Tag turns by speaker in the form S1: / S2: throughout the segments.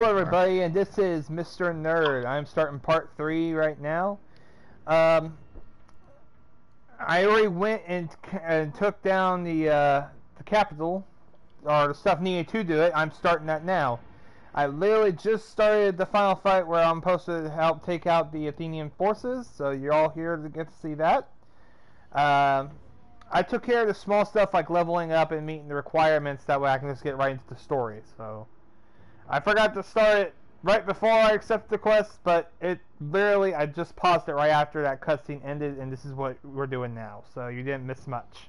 S1: Hello everybody, and this is Mr. Nerd. I'm starting part 3 right now. Um, I already went and took down the capital, or the stuff needed to do it. I'm starting that now. I literally just started the final fight where I'm supposed to help take out the Athenian forces, so you're all here to get to see that. I took care of the small stuff like leveling up and meeting the requirements, that way I can just get right into the story, so... I forgot to start it right before I accepted the quest, but it literally, I just paused it right after that cutscene ended, and this is what we're doing now, so you didn't miss much.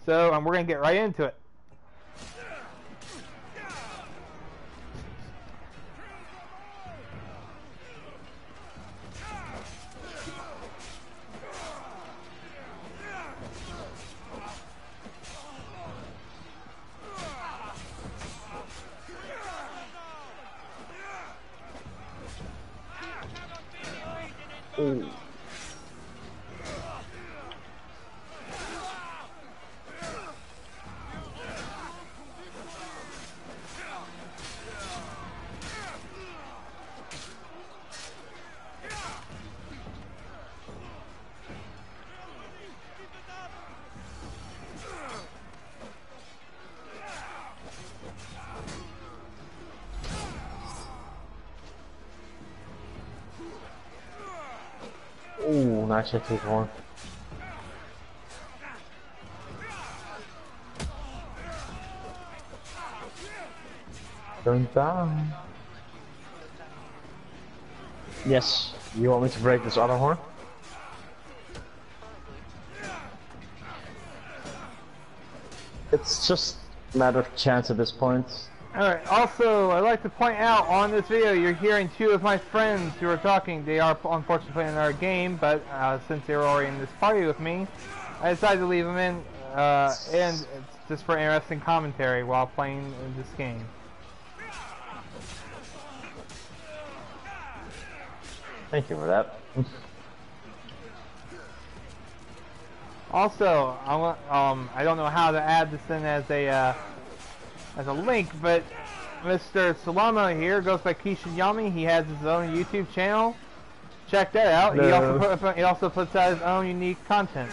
S1: So, we're going to get right into it.
S2: Ooh. Ooh, nice hit with one. Going down. Yes, you want me to break this other horn? It's just a matter of chance at this point.
S1: Alright, also, I'd like to point out on this video, you're hearing two of my friends who are talking. They are unfortunately playing another game, but since they were already in this party with me, I decided to leave them in, and it's just for interesting commentary while playing this game.
S2: Thank you for that.
S1: Also, I don't know how to add this in as a link, but Mr. Salamo here goes by Kishiyami. He has his own YouTube channel. Check that out.
S2: No.
S1: He also puts out his own unique content.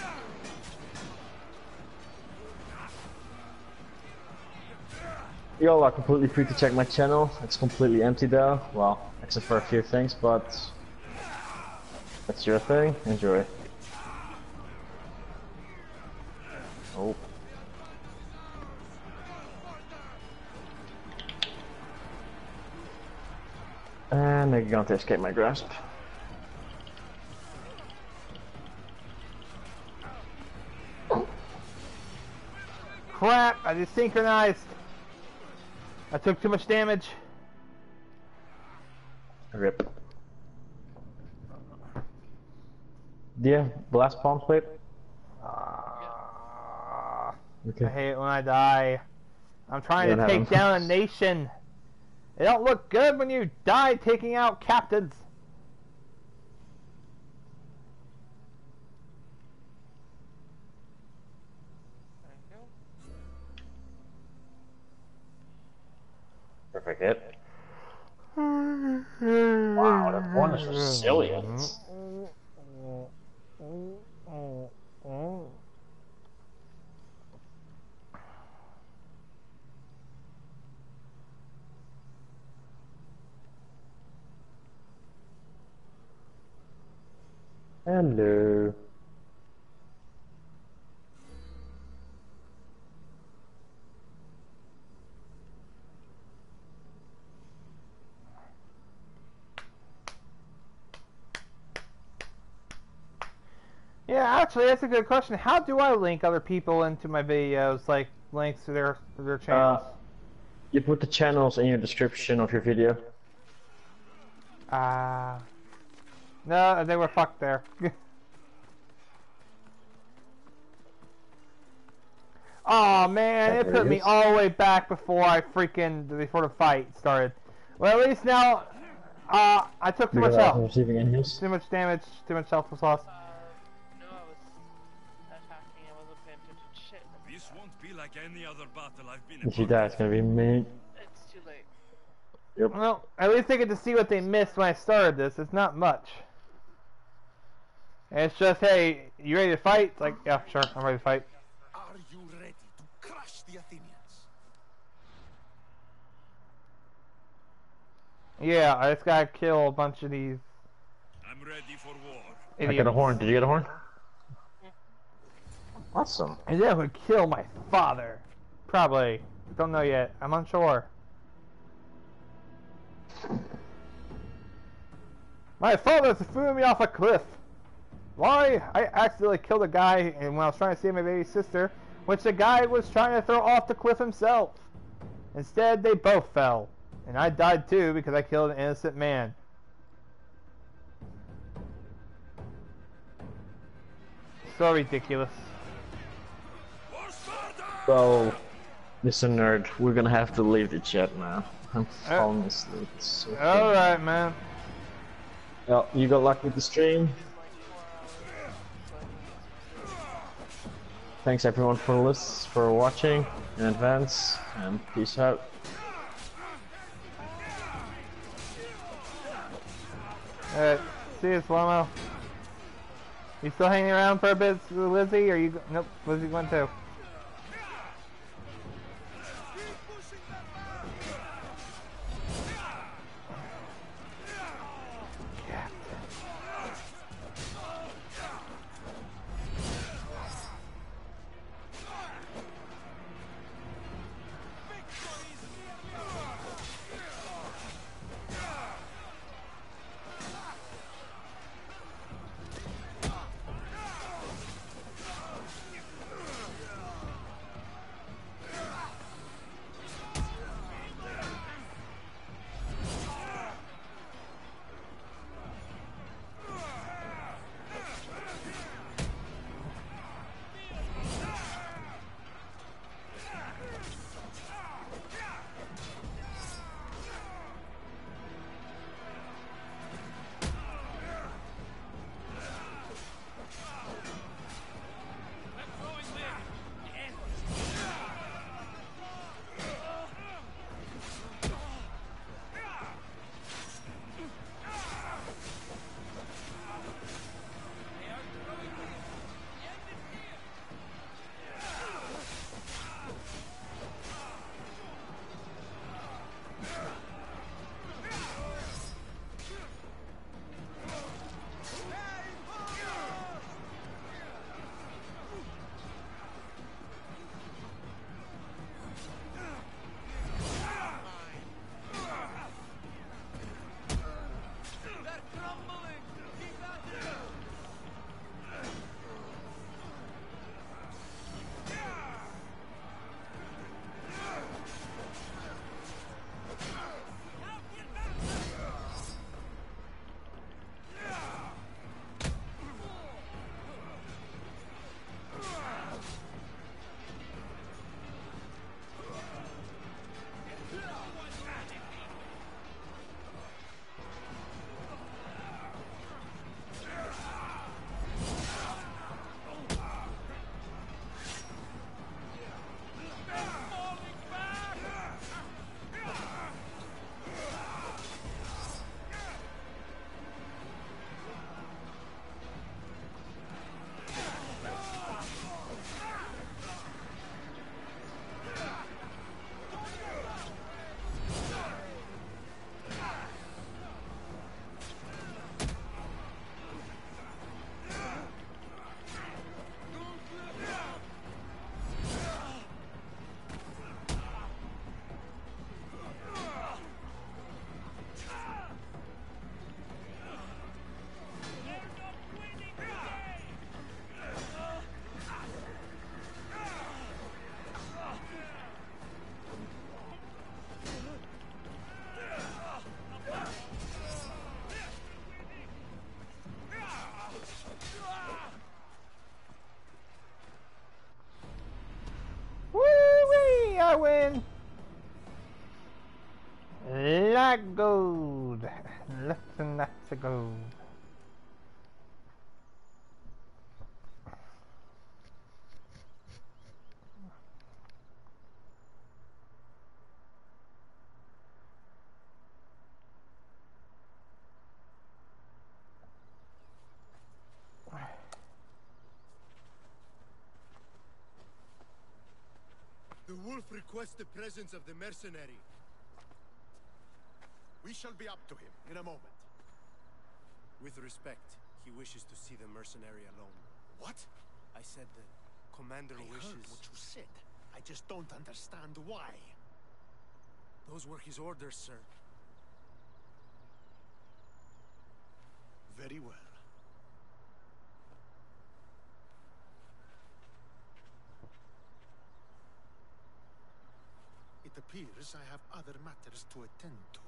S2: You all are completely free to check my channel. It's completely empty though. Well, except for a few things, but that's your thing. Enjoy. Oh. And they're going to escape my grasp.
S1: Crap! I just synchronized. I took too much damage.
S2: Rip. Yeah, blast palm plate. Okay.
S1: I hate it when I die. I'm trying to take down a nation. It don't look good when you die taking out captains.
S2: Perfect hit. Wow, that one is resilient. Hello.
S1: Yeah, actually, that's a good question. How do I link other people into my videos, like links to their channels?
S2: You put the channels in your description of your video.
S1: No, they were fucked there. Oh man, it put me all the way back before the fight started. Well, at least now, I took too much health.
S2: Receiving any hits?
S1: Too much damage, too much health was lost.
S3: No, I was attacking, I wasn't paying attention. Shit.
S4: This won't be like any other battle I've been
S2: If you die, it's gonna be me.
S3: It's too late.
S2: Yep.
S1: Well, at least I get to see what they missed when I started this. It's not much. And it's just, hey, you ready to fight? It's like, yeah, sure, I'm ready to fight.
S4: Are you ready to crush the Athenians?
S1: Yeah, I just gotta kill a bunch of these
S4: I'm ready for war.
S2: I got a
S1: idiots.
S2: horn. Did you get a horn? Awesome.
S1: And then I would kill my father. Probably. Don't know yet. I'm unsure. My father threw me off a cliff. Why? I accidentally killed a guy and when I was trying to save my baby sister, which the guy was trying to throw off the cliff himself. Instead, they both fell. And I died too because I killed an innocent man. So ridiculous.
S2: So, Mr. Nerd, we're gonna have to leave the chat now. I'm falling asleep. It's so
S1: Alright, man.
S2: Well, you got luck with the stream. Thanks everyone for watching in advance, and peace out.
S1: Alright, see you, Slow-Mo. You still hanging around for a bit, Lizzie? Or you? Nope, Lizzie went too. I win! Like gold! Lots and lots of gold.
S5: request the presence of the mercenary. We shall be up to him in a moment. With respect, he wishes to see the mercenary alone.
S6: What?
S5: I said the commander wishes...
S6: I heard what you said. I just don't understand why.
S5: Those were his orders, sir.
S6: Very well. It appears I have other matters to attend to.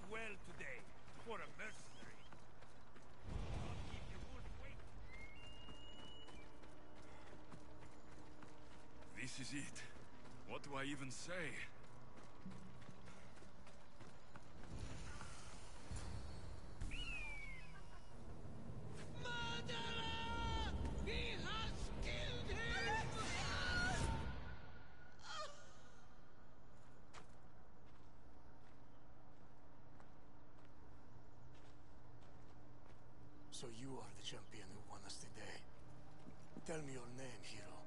S4: Well today, for a mercenary. Don't keep your wolf waiting. This is it. What do I even say?
S7: Murderer! He has killed him!
S6: So you are the champion who won us today. Tell me your name, hero,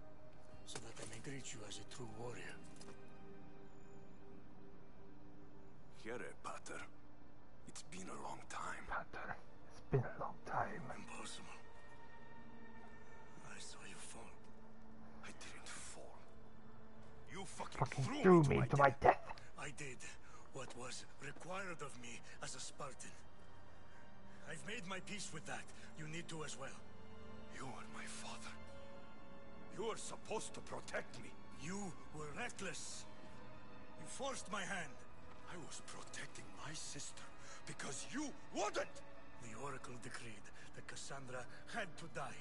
S6: so that I may greet you as a true warrior.
S4: Here, Pater. It's been a long time.
S1: Pater, it's been a long time.
S6: Impossible. I saw you fall.
S4: I didn't fall. You fucking
S1: Fucking
S4: threw
S1: threw
S4: me
S1: me to my death.
S6: I did what was required of me as a Spartan. I've made my peace with that. You need to as well.
S4: You are my father. You are supposed to protect me.
S6: You were reckless. You forced my hand.
S4: I was protecting my sister because you wouldn't!
S6: The Oracle decreed that Cassandra had to die.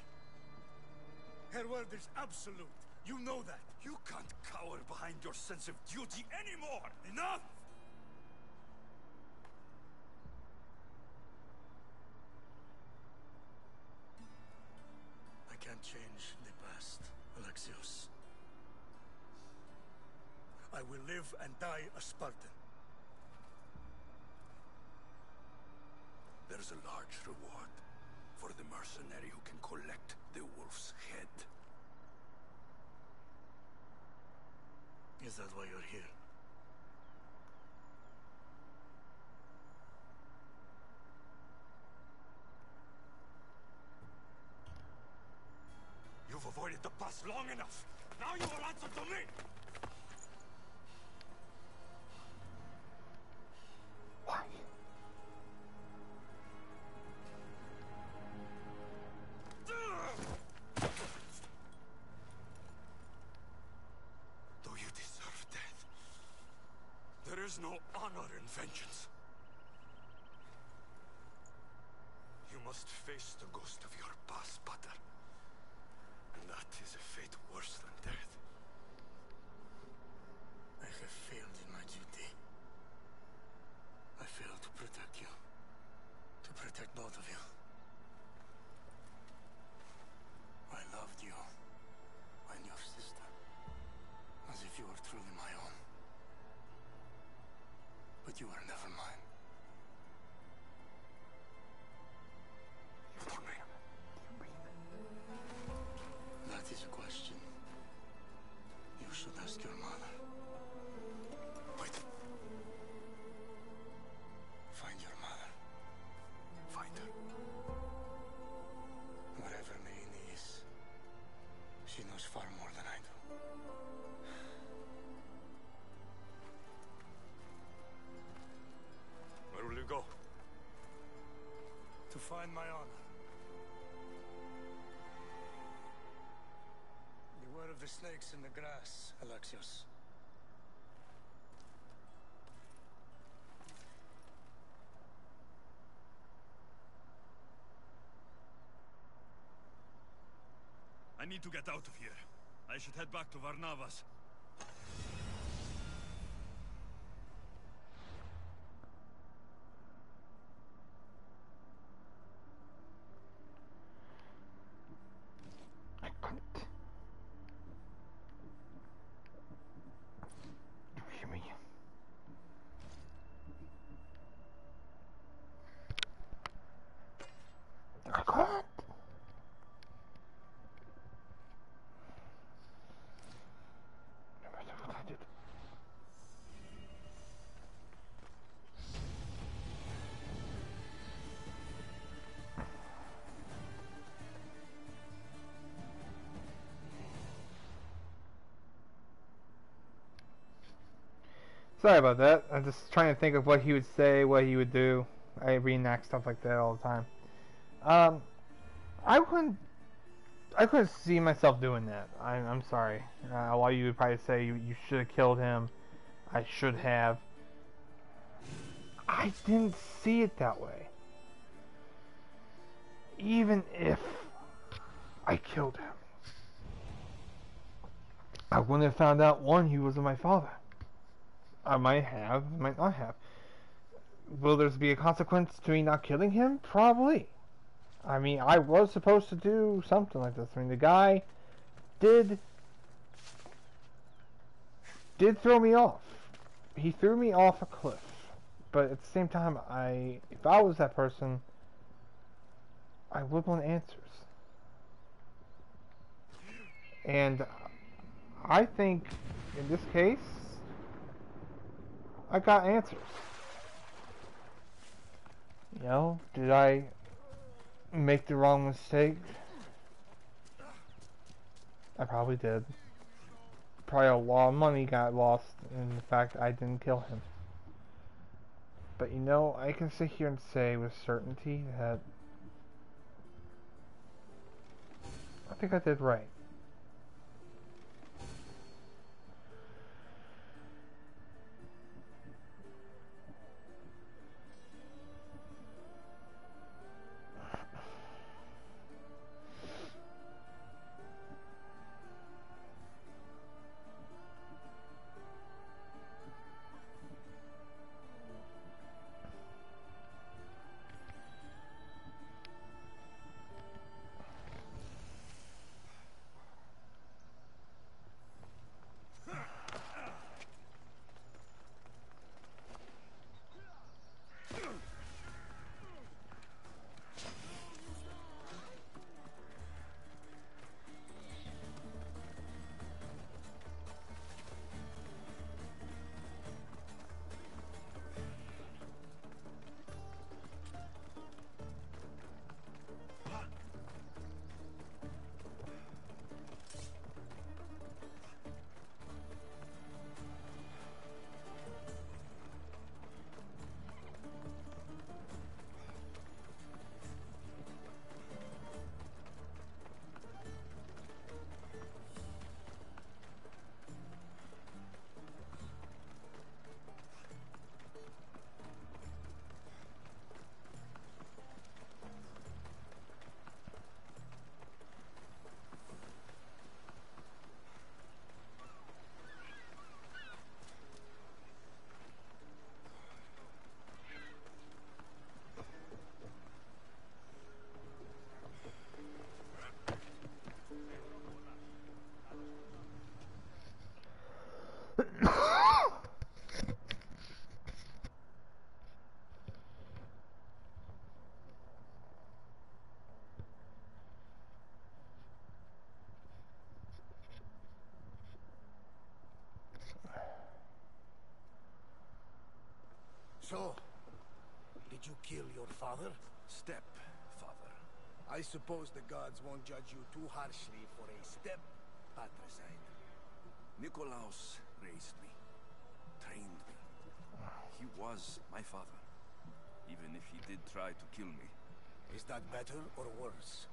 S6: Her word is absolute. You know that.
S4: You can't cower behind your sense of duty anymore! Enough!
S6: I can't change the past, Alexios. I will live and die a Spartan.
S4: There's a large reward for the mercenary who can collect the wolf's head.
S6: Is that why you're here?
S4: You've avoided the past long enough. Now you will answer to me!
S1: Why?
S4: Though you deserve death, there is no honor in vengeance. You must face the ghost of your past, Pater. And that is a fate worse than death.
S6: I have failed in my duty. I failed to protect you. To protect both of you. I loved you and your sister as if you were truly my own. But you were never mine.
S4: For me.
S6: That is a question you should ask your mother.
S4: Wait.
S6: Find your mother.
S4: Find her.
S6: Wherever Maine is, find my honor. Beware of the snakes in the grass, Alexios.
S4: I need to get out of here. I should head back to Varnavas.
S1: I couldn't. You hear me? I can't. No matter what I did. Sorry about that. I'm just trying to think of what he would say, what he would do. I reenact stuff like that all the time. I couldn't see myself doing that. I'm sorry. While you would probably say you should have killed him, I should have. I didn't see it that way. Even if I killed him, I wouldn't have found out, one, he wasn't my father. I might have, might not have. Will there be a consequence to me not killing him? Probably. I mean, I was supposed to do something like this. I mean, the guy did throw me off. He threw me off a cliff. But at the same time, if I was that person, I would want answers. And I think, in this case, I got answers. You know, did I make the wrong mistake? I probably did. Probably a lot of money got lost in the fact I didn't kill him. But you know, I can sit here and say with certainty that I think I did right.
S5: So, did you kill your father?
S4: Stepfather.
S5: I suppose the gods won't judge you too harshly for a step-patricide.
S4: Nikolaos raised me, trained me. He was my father. Even if he did try to kill me,
S5: Is that better or worse?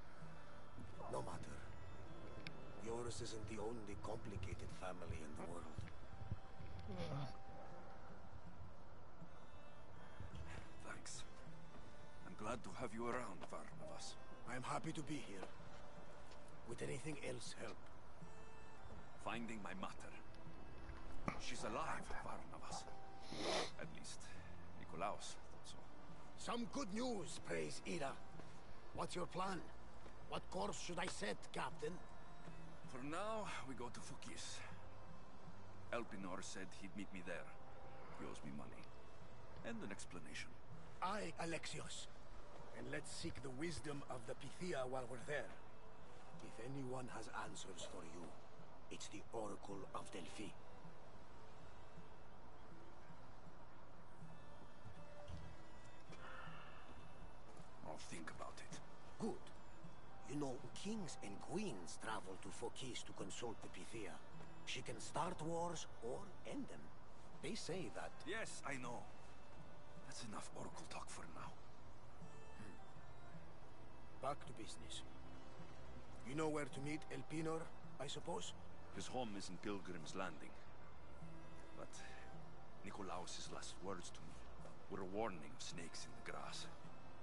S5: No matter. Yours isn't the only complicated family in the world.
S4: Thanks. I'm glad to have you around, Varnavas.
S5: I'm happy to be here. Would anything else help?
S4: Finding my mater. She's alive, Varnavas. At least, Nikolaos thought so.
S5: Some good news, praise Ida. What's your plan? What course should I set, Captain?
S4: For now, we go to Fukis. Elpinor said he'd meet me there. He owes me money. And an explanation.
S5: Aye, Alexios. And let's seek the wisdom of the Pythia while we're there. If anyone has answers for you, it's the Oracle of Delphi.
S4: I'll think about it.
S5: Good. You know, kings and queens travel to Fokis to consult the Pythia. She can start wars or end them. They say that...
S4: Yes, I know. That's enough Oracle talk for now.
S5: Back to business. You know where to meet Elpinor, I suppose?
S4: His home is in Pilgrim's Landing. But Nikolaos' last words to me were a warning of snakes in the grass.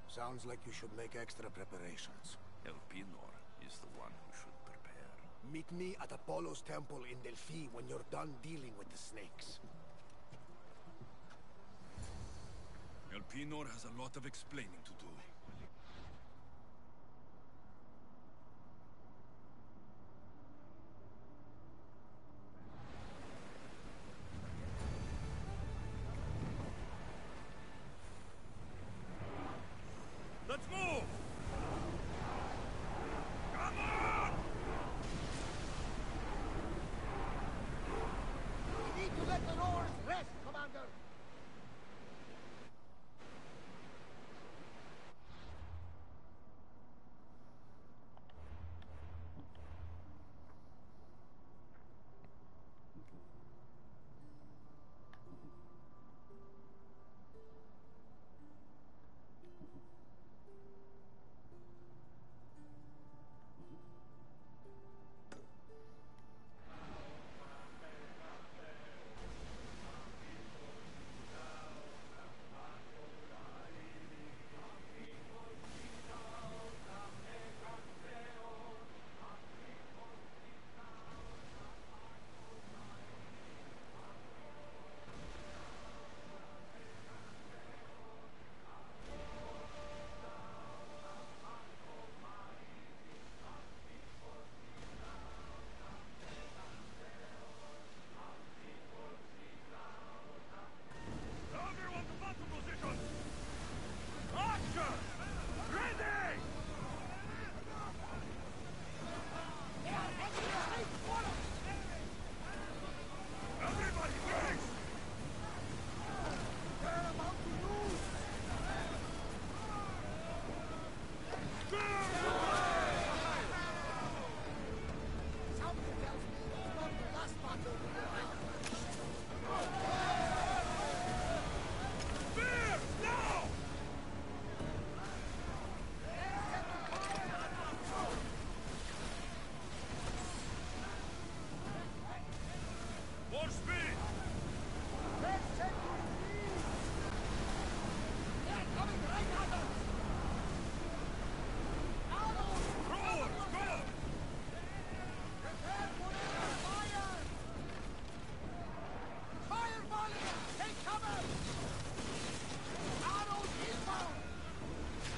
S5: Sounds like you should make extra preparations.
S4: Elpinor is the one who should prepare.
S5: Meet me at Apollo's temple in Delphi when you're done dealing with the snakes.
S4: Elpinor has a lot of explaining to do. Let's move! Come on!
S5: We need to let the oars rest, Commander!
S4: Everyone to battle position! Archer! Ready! Everybody, face!
S5: They're about to lose! Something tells me it's not the last battle we will have.
S4: Spear! Now! More speed!
S5: Let's take to his knees! They're coming right at us! Arrows!
S4: Forward! Go!
S5: Prepare for their fire! Fire volley! Take cover! Arrows inbound!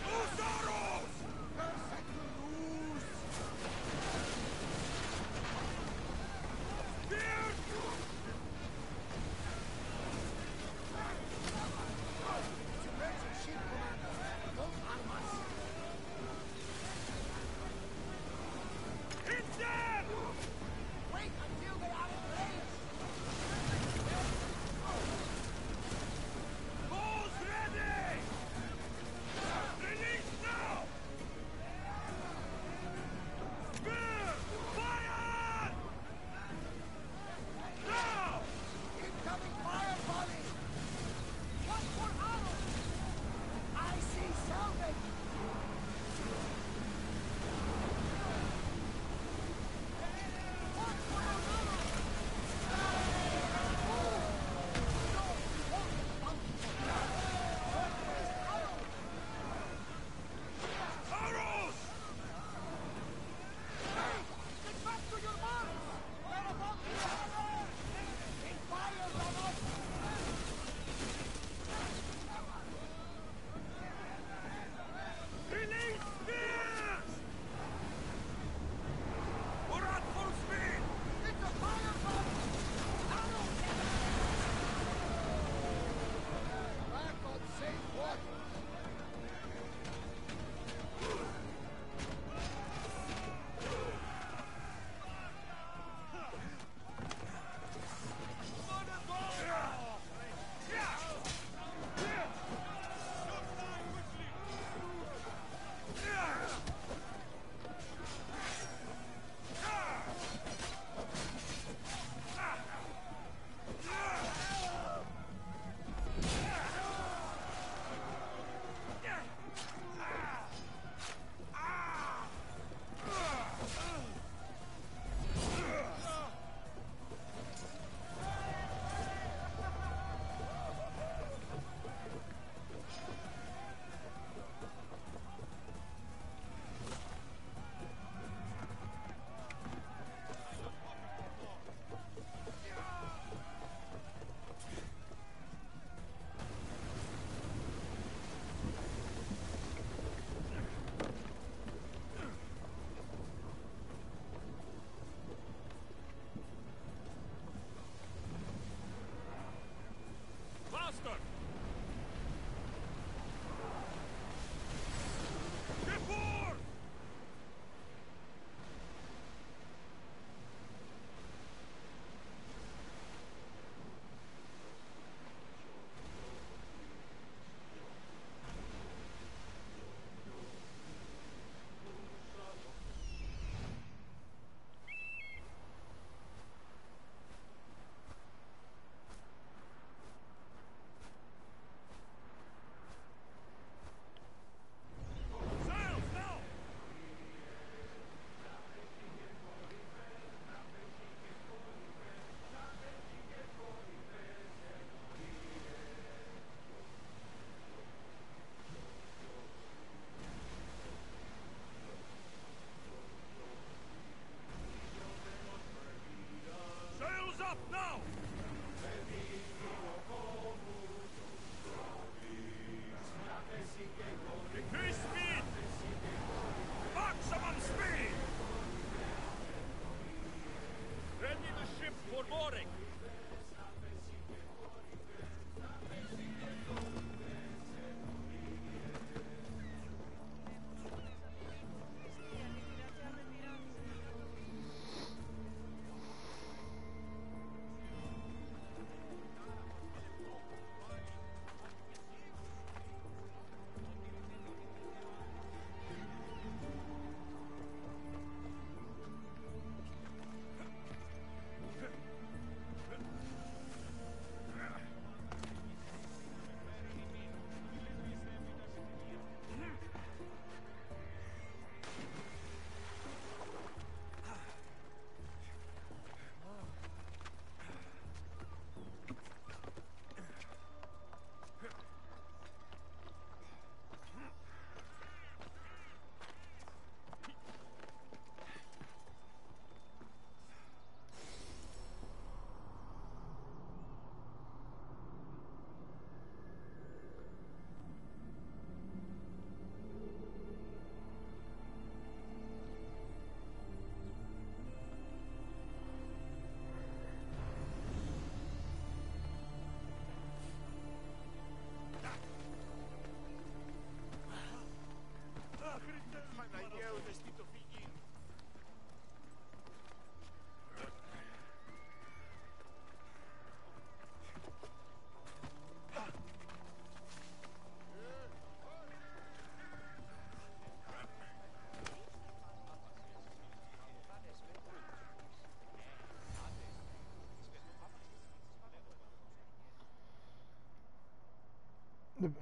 S4: Loose arrows!
S5: They're set to lose!
S4: Spears!
S5: Defensive ship, Commander! Don't harm us!
S4: Hit them!
S5: Wait until they are in range!
S4: Now! Increase speed! Maximum speed! Ready the ship for mooring!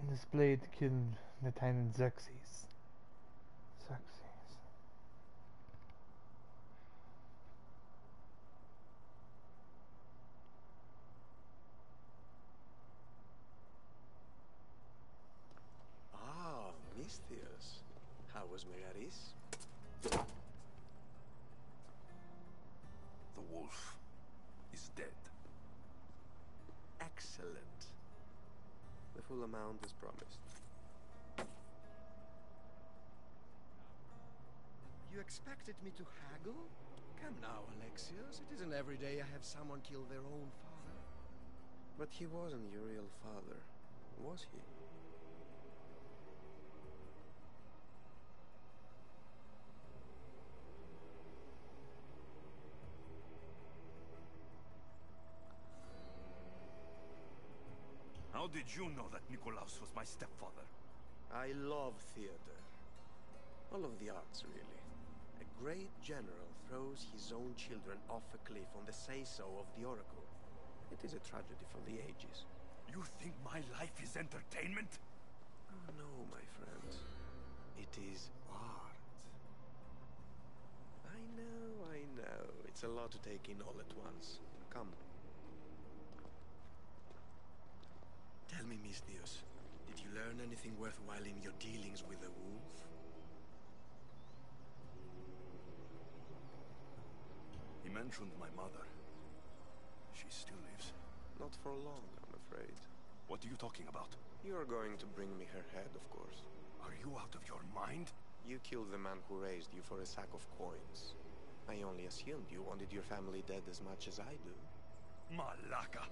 S1: This blade killed the time Xerxes.
S5: Ah, Misthios. How was Megaris?
S4: The wolf is dead.
S5: Excellent. The full amount is promised. You expected me to haggle? Come now, Alexios. It isn't every day I have someone kill their own father. But he wasn't your real father, was he?
S4: How did you know that Nikolaos was my stepfather?
S5: I love theater. All of the arts, really. A great general throws his own children off a cliff on the say-so of the Oracle. It is a tragedy for the ages.
S4: You think my life is entertainment?
S5: Oh, no, my friend. It is art. I know. It's a lot to take in all at once. Come. Tell me, Misthios, did you learn anything worthwhile in your dealings with the wolf?
S4: He mentioned my mother. She still lives.
S5: Not for long, I'm afraid.
S4: What are you talking about?
S5: You're going to bring me her head, of course.
S4: Are you out of your mind?
S5: You killed the man who raised you for a sack of coins. I only assumed you wanted your family dead as much as I do.
S4: Malaka!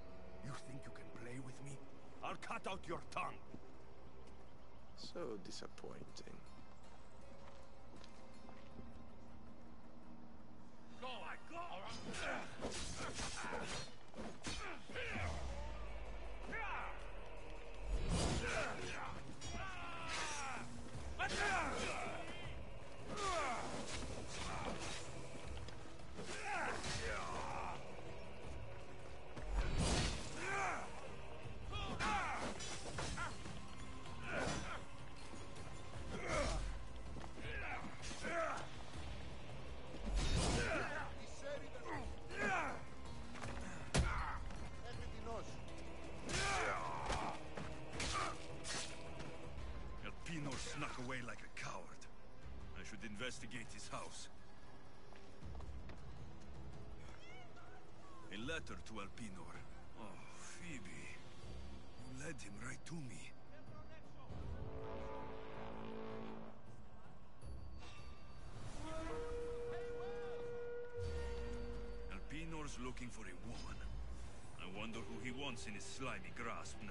S4: You think you can play with me? I'll cut out your tongue!
S5: So disappointing.
S4: Go, I go! Snuck away like a coward. I should investigate his house. Hey, letter to Elpinor. Oh, Phoebe. You led him right to me. Elpinor's looking for a woman. I wonder who he wants in his slimy grasp now.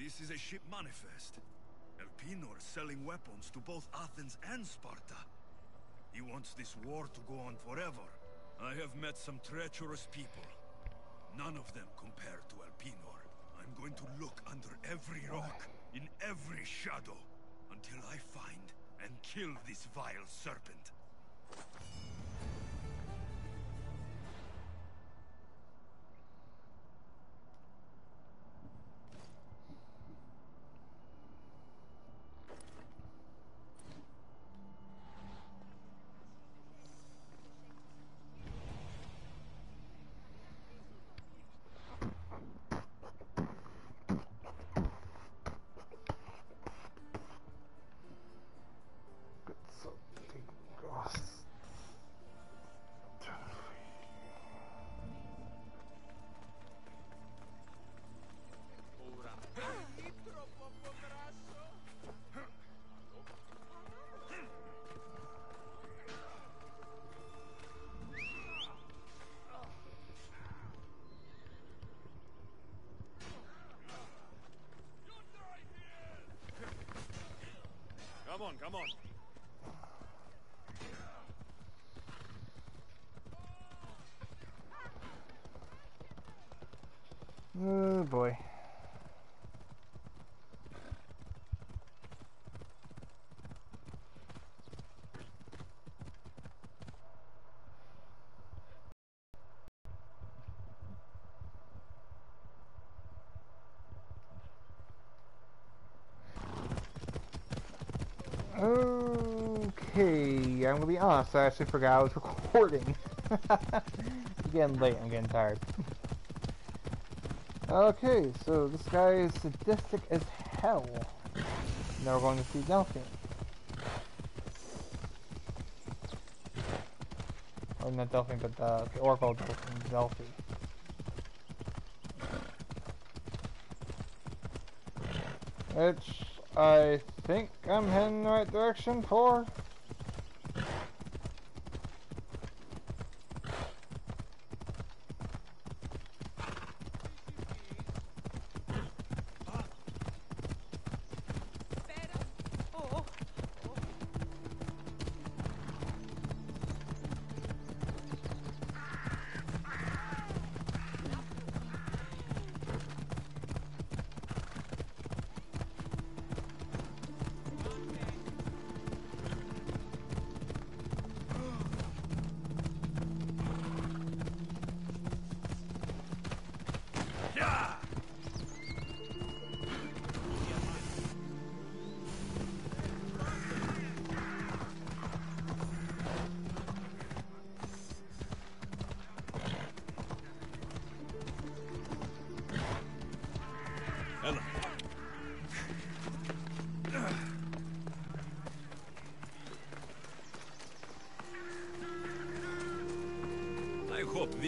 S4: This is a ship manifest. Elpinor selling weapons to both Athens and Sparta. He wants this war to go on forever. I have met some treacherous people. None of them compare to Elpinor. I'm going to look under every rock, in every shadow, until I find and kill this vile serpent. Come on.
S1: Oh boy. Okay, I'm gonna be honest, I actually forgot I was recording. It's getting late, I'm getting tired. Okay, so this guy is sadistic as hell. Now we're going to see Delphi. Or not Delphi, but the Oracle Delphi. Which I think I'm heading in the right direction for.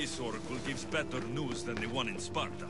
S4: This oracle gives better news than the one in Sparta.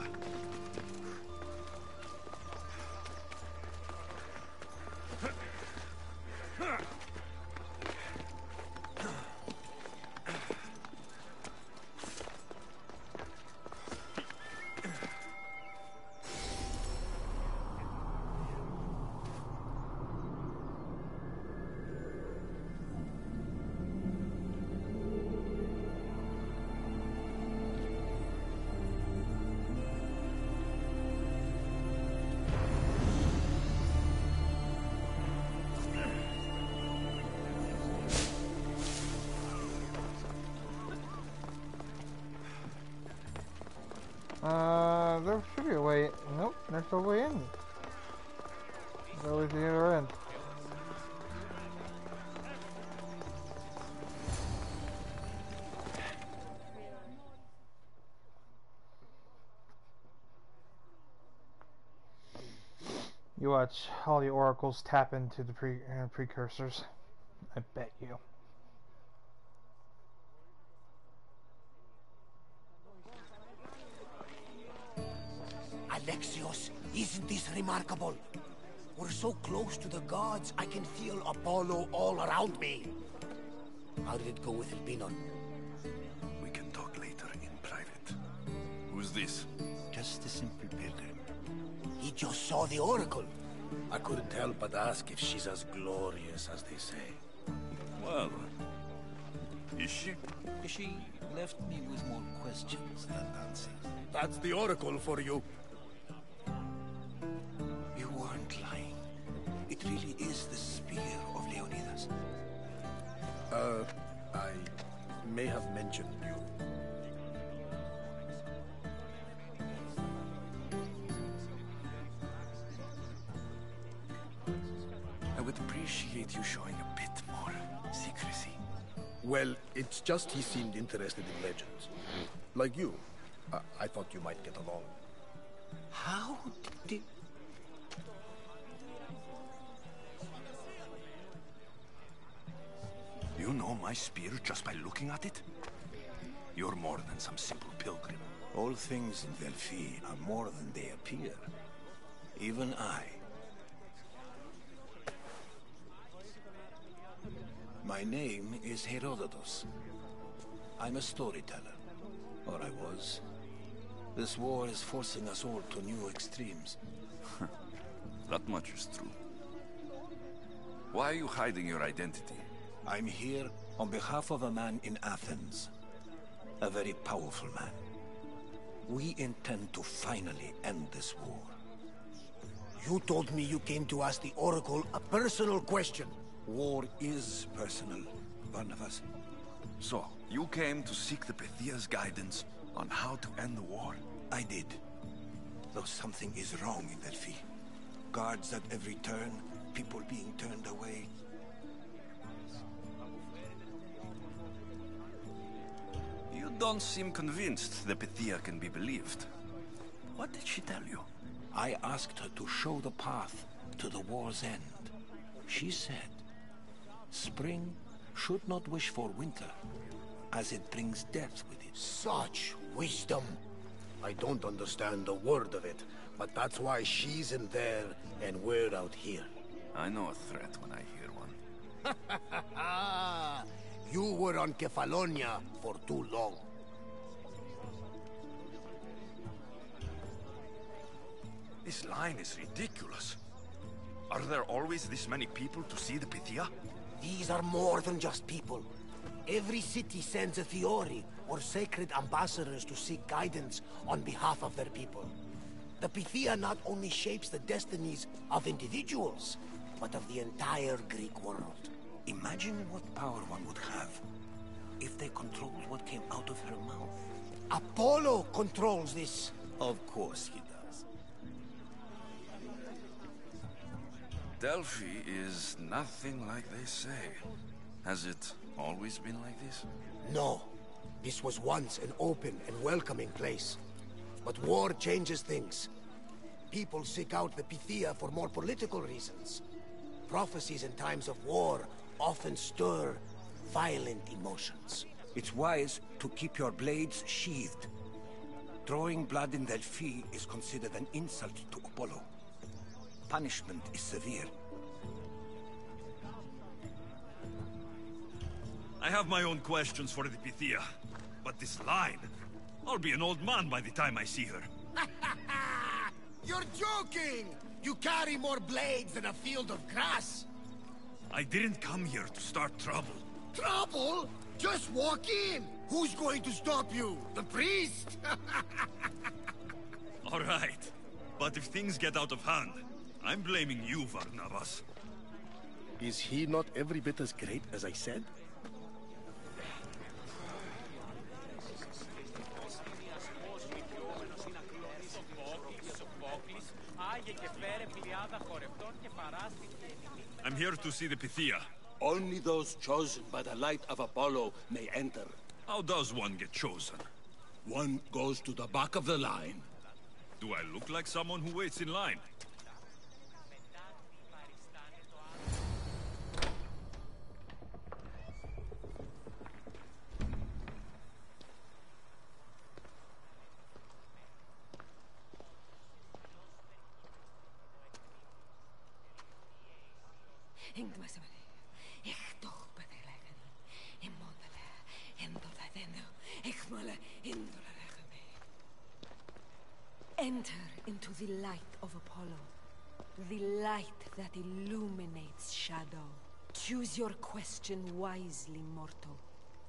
S1: There should be a way. Nope, there's no way in. There's always the other end. You watch all the oracles tap into the precursors. I bet you.
S8: Alexios, isn't this remarkable? We're so close to the gods, I can feel Apollo all around me. How did it go with Elpinon?
S4: We can talk later in private. Who's this?
S6: Just a simple pilgrim.
S8: He just saw the oracle.
S6: I couldn't help but ask if she's as glorious as they say.
S4: Well, is she?
S6: She left me with more questions than answers.
S8: That's the oracle for you.
S6: You weren't lying. It really is the spear of Leonidas.
S8: I may have mentioned you.
S4: I would appreciate you showing a bit more secrecy.
S8: Well, it's just he seemed interested in legends. Like you. I thought you might get along.
S6: How did...
S4: You know my spear just by looking at it? You're more than some simple pilgrim.
S6: All things in Delphi are more than they appear. Even I. My name is Herodotus. I'm a storyteller. Or I was. This war is forcing us all to new extremes.
S4: That much is true. Why are you hiding your identity?
S6: I'm here on behalf of a man in Athens. A very powerful man. We intend to finally end this war.
S8: You told me you came to ask the oracle a personal question.
S6: War is personal, Barnabas.
S4: So, you came to seek the Pythia's guidance on how to end the war?
S6: I did. Though something is wrong in Delphi. Guards at every turn, people being turned away.
S4: You don't seem convinced the Pythia can be believed. What did she tell you?
S6: I asked her to show the path to the war's end. She said, spring should not wish for winter, as it brings death with it.
S8: Such wisdom. I don't understand a word of it, but that's why she's in there and we're out here.
S4: I know a threat when I hear one.
S8: You were on Kefalonia for too long.
S4: This line is ridiculous. Are there always this many people to see the Pythia?
S8: These are more than just people. Every city sends a Theori, or sacred ambassadors to seek guidance on behalf of their people. The Pythia not only shapes the destinies of individuals, but of the entire Greek world.
S6: Imagine what power one would have if they controlled what came out of her mouth.
S8: Apollo controls this.
S6: Of course he does.
S4: Delphi is nothing like they say. Has it always been like this?
S8: No. This was once an open and welcoming place. But war changes things. People seek out the Pythia for more political reasons. Prophecies in times of war often stir violent emotions.
S6: It's wise to keep your blades sheathed. Drawing blood in Delphi is considered an insult to Apollo. Punishment is severe.
S4: I have my own questions for the Pythia. But this line... I'll be an old man by the time I see her.
S8: You're joking! You carry more blades than a field of grass.
S4: I didn't come here to start trouble.
S8: Trouble? Just walk in! Who's going to stop you? The priest?
S4: All right. But if things get out of hand, I'm blaming you, Varnavas.
S5: Is he not every bit as great as I said?
S4: I'm here to see the Pythia.
S9: Only those chosen by the light of Apollo may enter.
S4: How does one get chosen?
S9: One goes to the back of the line.
S4: Do I look like someone who waits in line?
S10: Enter into the light of Apollo, the light that illuminates shadow. Choose your question wisely, mortal,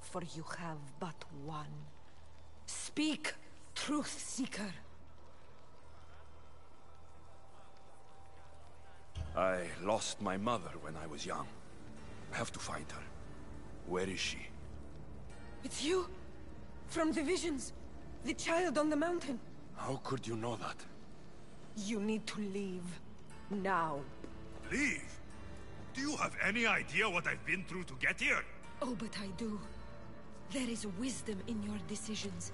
S10: for you have but one. Speak, truth seeker.
S4: I lost my mother when I was young. I have to find her. Where is she?
S10: It's you? From the visions? The child on the mountain?
S4: How could you know that?
S10: You need to leave. Now.
S4: Leave? Do you have any idea what I've been through to get here?
S10: Oh, but I do. There is wisdom in your decisions.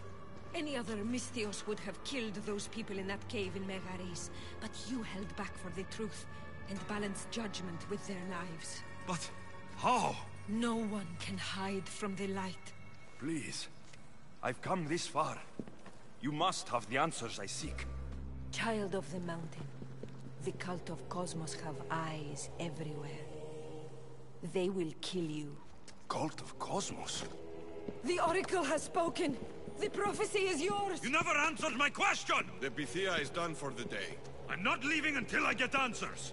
S10: Any other Misthios would have killed those people in that cave in Megaris, but you held back for the truth and balanced judgment with their lives.
S4: But how?
S10: No one can hide from the light.
S4: Please. I've come this far. You must have the answers I seek.
S10: Child of the mountain, the cult of Cosmos have eyes everywhere. They will kill you.
S4: Cult of Cosmos?
S10: The Oracle has spoken! The prophecy is yours!
S4: You never answered my question!
S11: The Pythia is done for the day.
S4: I'm not leaving until I get answers!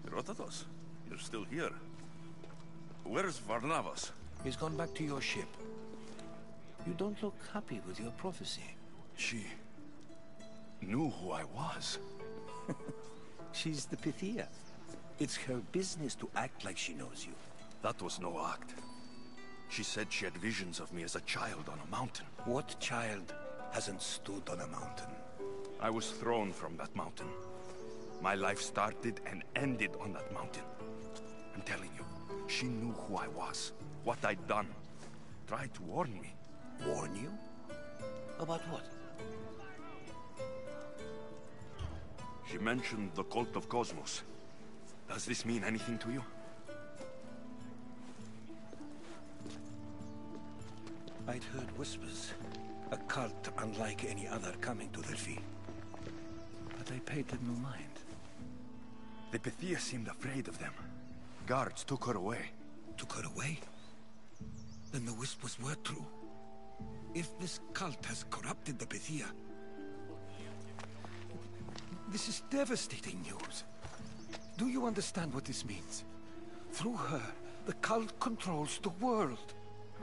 S4: Herodotus, you're still here. Where's Varnavas?
S6: He's gone back to your ship. You don't look happy with your prophecy.
S4: She... knew who I was.
S6: She's the Pythia. It's her business to act like she knows you.
S4: That was no act. She said she had visions of me as a child on a mountain.
S6: What child hasn't stood on a mountain?
S4: I was thrown from that mountain. My life started and ended on that mountain. I'm telling you, she knew who I was, what I'd done. Tried to warn me.
S6: Warn you? About what?
S4: She mentioned the cult of Cosmos. Does this mean anything to you?
S6: I'd heard whispers. A cult unlike any other coming to Delphi. But I paid them no mind.
S4: The Pythia seemed afraid of them. Guards took her away.
S6: Took her away? Then the whispers were true. If this cult has corrupted the Pythia... This is devastating news. Do you understand what this means? Through her, the cult controls the world.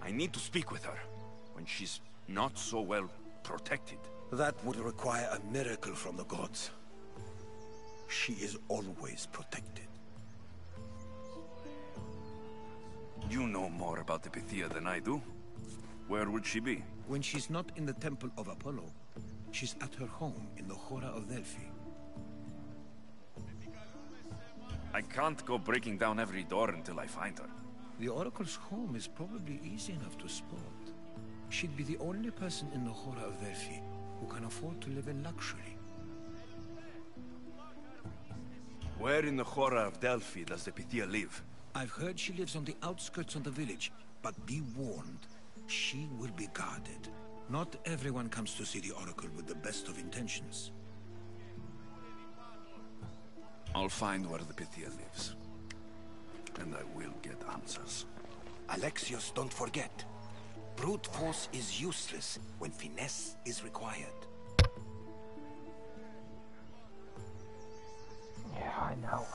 S4: I need to speak with her, when she's not so well protected.
S6: That would require a miracle from the gods. She is always protected.
S4: You know more about the Pythia than I do. Where would she be?
S6: When she's not in the Temple of Apollo, she's at her home in the Hora of Delphi.
S4: I can't go breaking down every door until I find her.
S6: The Oracle's home is probably easy enough to spot. She'd be the only person in the Hora of Delphi who can afford to live in luxury.
S4: Where in the Hora of Delphi does the Pythia live?
S6: I've heard she lives on the outskirts of the village, but be warned, she will be guarded. Not everyone comes to see the Oracle with the best of intentions.
S4: I'll find where the Pythia lives. And I will get answers.
S8: Alexios, don't forget. Brute force is useless when finesse is required.
S1: Yeah, I know.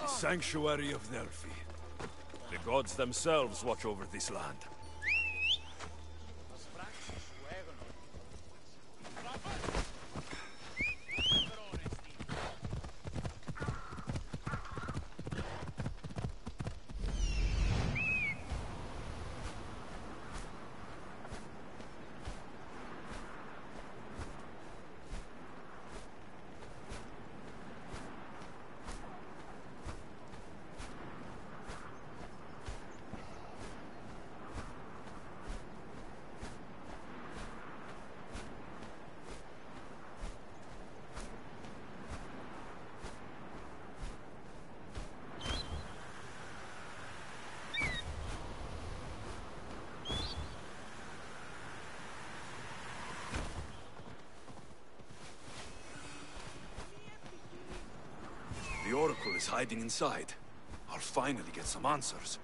S4: Sanctuary of Delphi. The gods themselves watch over this land. The Oracle is hiding inside. I'll finally get some answers.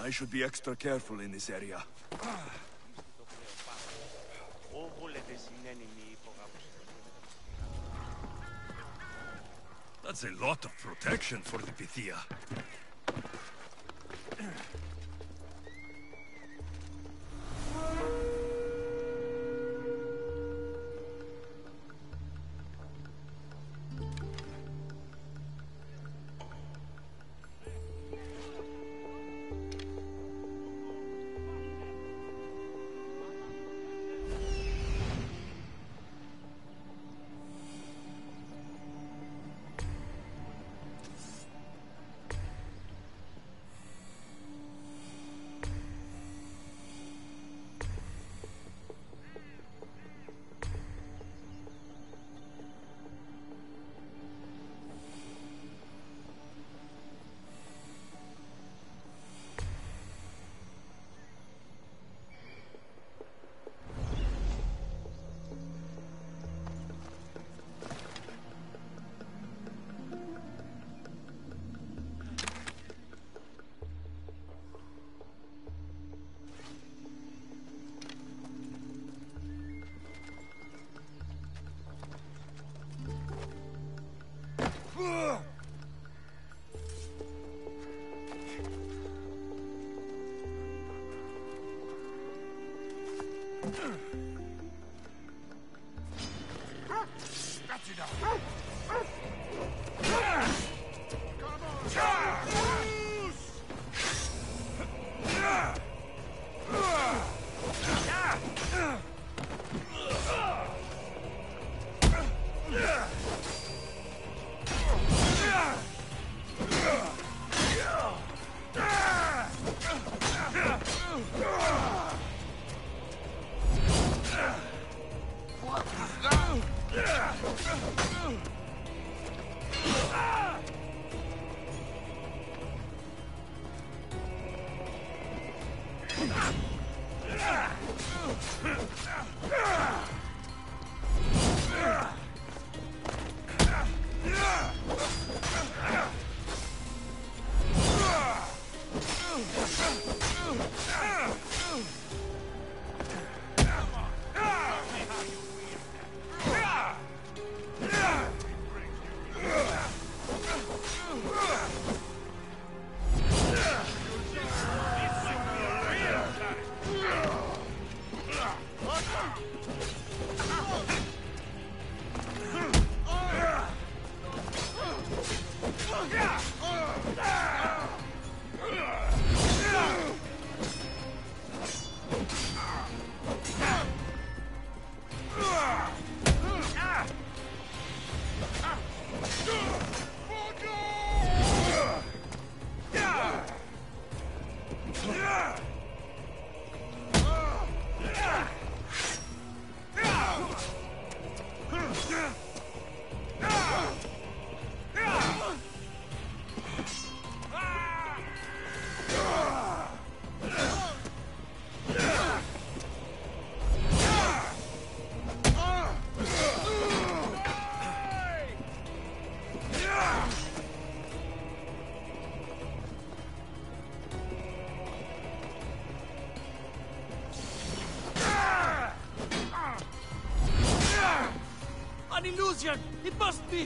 S4: I should be extra careful in this area. That's a lot of protection for the Pythia.
S7: An illusion! It must be!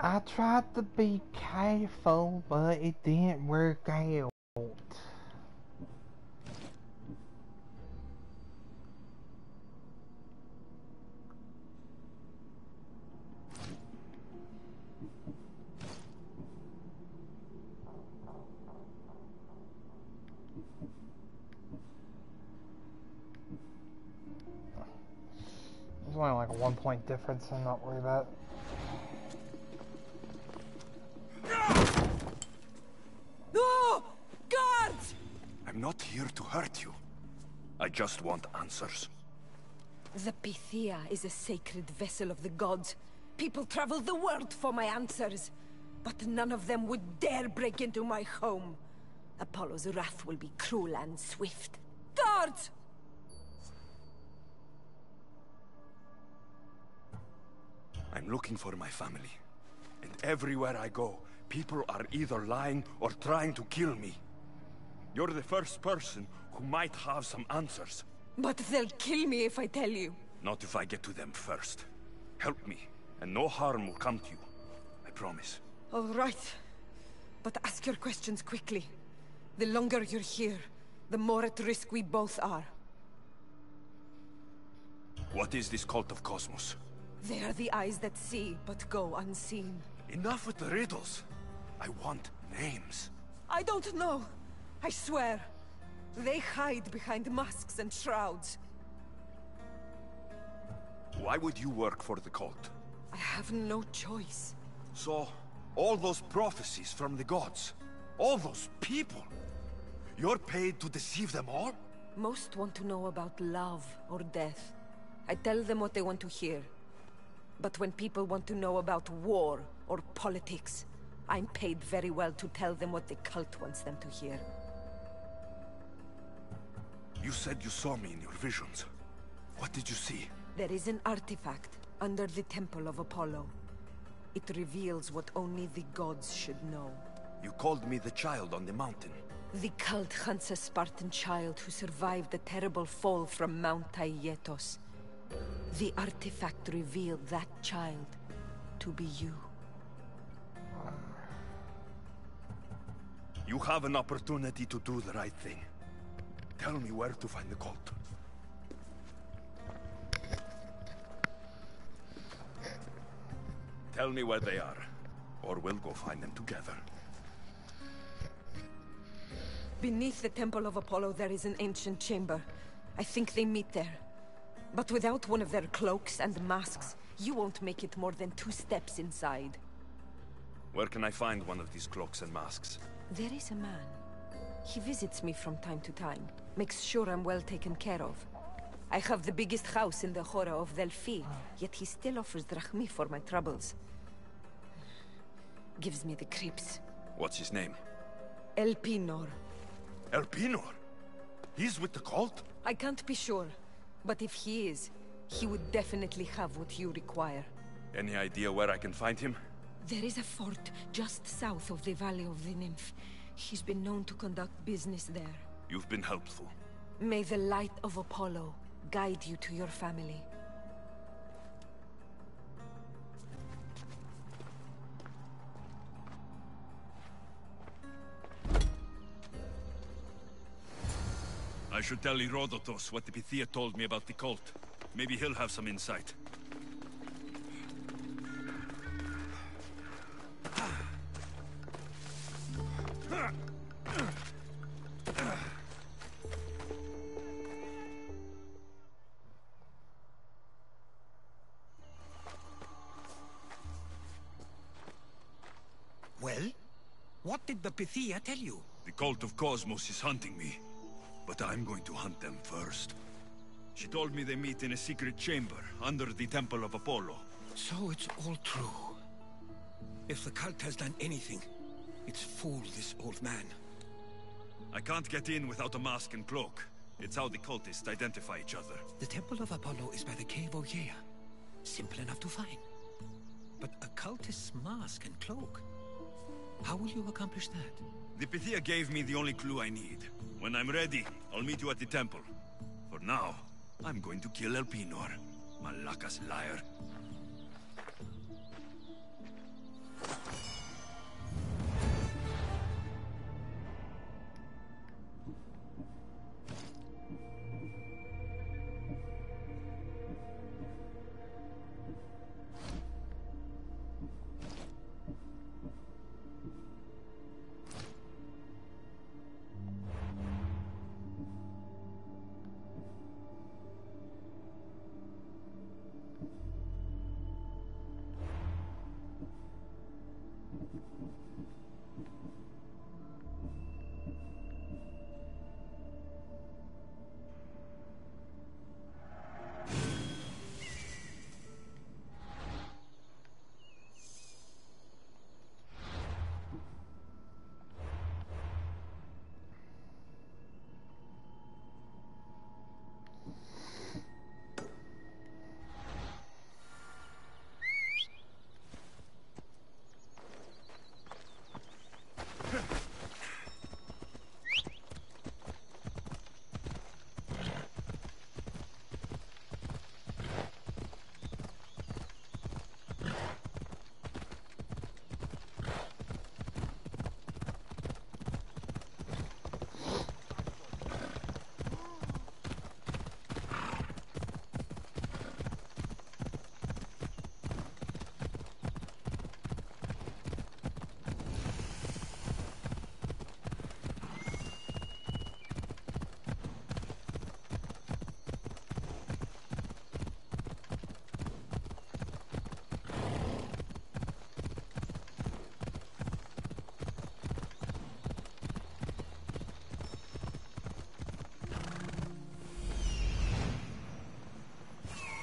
S1: I tried to be careful, but it didn't work out. There's only like a 1 point difference, I'm not worried about it.
S10: No! Guards!
S4: I'm not here to hurt you. I just want answers.
S10: The Pythia is a sacred vessel of the gods. People travel the world for my answers. But none of them would dare break into my home. Apollo's wrath will be cruel and swift. Guards!
S4: I'm looking for my family. And everywhere I go, people are either lying or trying to kill me. You're the first person who might have some answers.
S10: But they'll kill me if I tell you.
S4: Not if I get to them first. Help me, and no harm will come to you. I promise.
S10: All right. But ask your questions quickly. The longer you're here, the more at risk we both are.
S4: What is this cult of Cosmos?
S10: They are the eyes that see, but go unseen.
S4: Enough with the riddles. I want names.
S10: I don't know. I swear. They hide behind masks and shrouds.
S4: Why would you work for the cult?
S10: I have no choice.
S4: So, all those prophecies from the gods, all those people, you're paid to deceive them all?
S10: Most want to know about love or death. I tell them what they want to hear. But when people want to know about war or politics, I'm paid very well to tell them what the cult wants them to hear.
S4: You said you saw me in your visions. What did you see?
S10: There is an artifact under the Temple of Apollo. It reveals what only the gods should know.
S4: You called me the child on the mountain.
S10: The cult hunts a Spartan child who survived the terrible fall from Mount Aietos. The artifact revealed that child to be you.
S4: You have an opportunity to do the right thing. Tell me where to find the cult. Tell me where they are, or we'll go find them together.
S10: Beneath the Temple of Apollo there is an ancient chamber. I think they meet there. But without one of their cloaks and masks, you won't make it more than 2 steps inside.
S4: Where can I find one of these cloaks and masks?
S10: There is a man. He visits me from time to time, makes sure I'm well taken care of. I have the biggest house in the Hora of Delphi, yet he still offers drachmi for my troubles. Gives me the creeps.
S4: What's his name?
S10: Elpinor.
S4: Elpinor? He's with the cult?
S10: I can't be sure, but if he is, he would definitely have what you require.
S4: Any idea where I can find him?
S10: There is a fort just south of the Valley of the Nymph. He's been known to conduct business there.
S4: You've been helpful.
S10: May the light of Apollo guide you to your family.
S4: I should tell Herodotus what the Pythia told me about the cult. Maybe he'll have some insight.
S6: did the Pythia tell you?
S4: The cult of Cosmos is hunting me, but I'm going to hunt them first. She told me they meet in a secret chamber under the Temple of Apollo.
S6: So it's all true. If the cult has done anything, it's fooled this old man.
S4: I can't get in without a mask and cloak. It's how the cultists identify each other.
S6: The Temple of Apollo is by the Cave Ogyea. Simple enough to find. But a cultist's mask and cloak? How will you accomplish that?
S4: The Pythia gave me the only clue I need. When I'm ready, I'll meet you at the temple. For now, I'm going to kill Elpinor, Malaka's liar.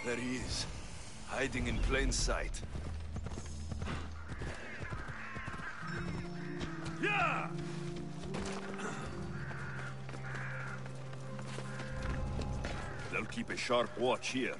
S4: There he is, hiding in plain sight. Yeah! They'll keep a sharp watch here.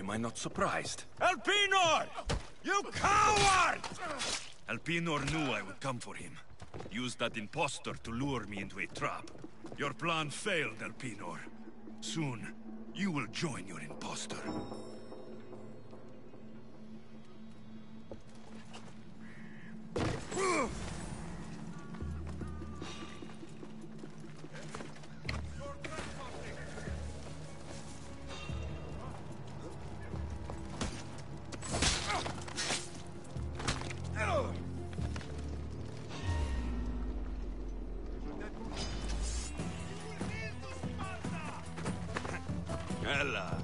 S4: Am I not surprised?
S7: Elpinor! You coward!
S4: Elpinor knew I would come for him. Used that impostor to lure me into a trap. Your plan failed, Elpinor. Soon, you will join your impostor. Ella.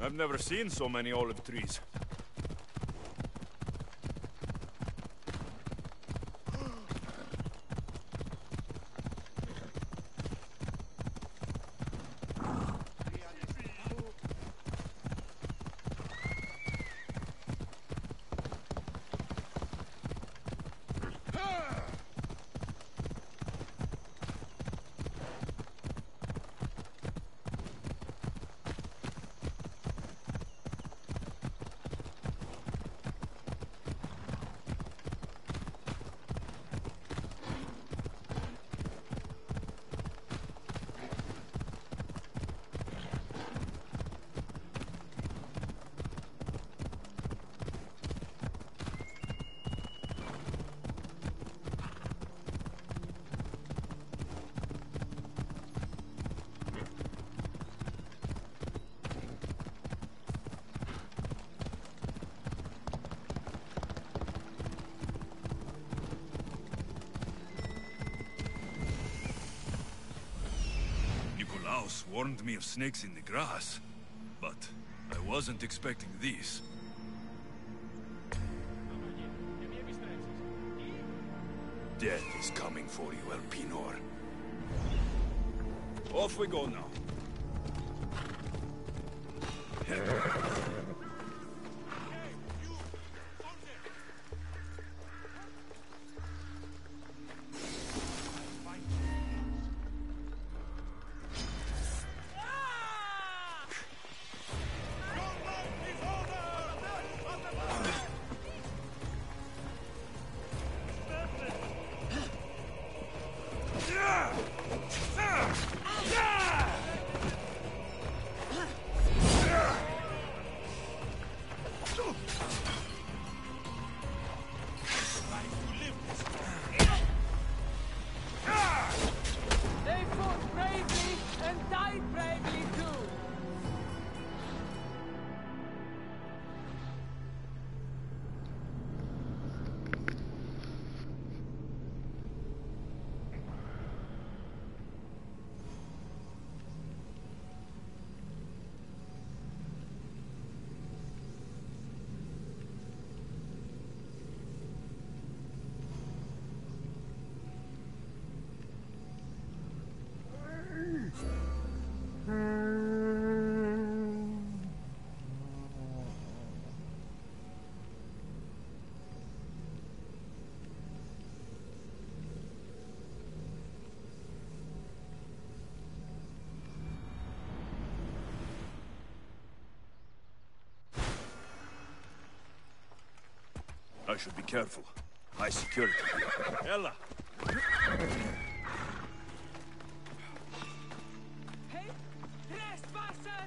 S4: I've never seen so many olive trees. Nicolaus warned me of snakes in the grass, but I wasn't expecting these. Death is coming for you, Elpinor. Off we go now. I should be careful. High security. Ella!
S12: Hey, trespasser!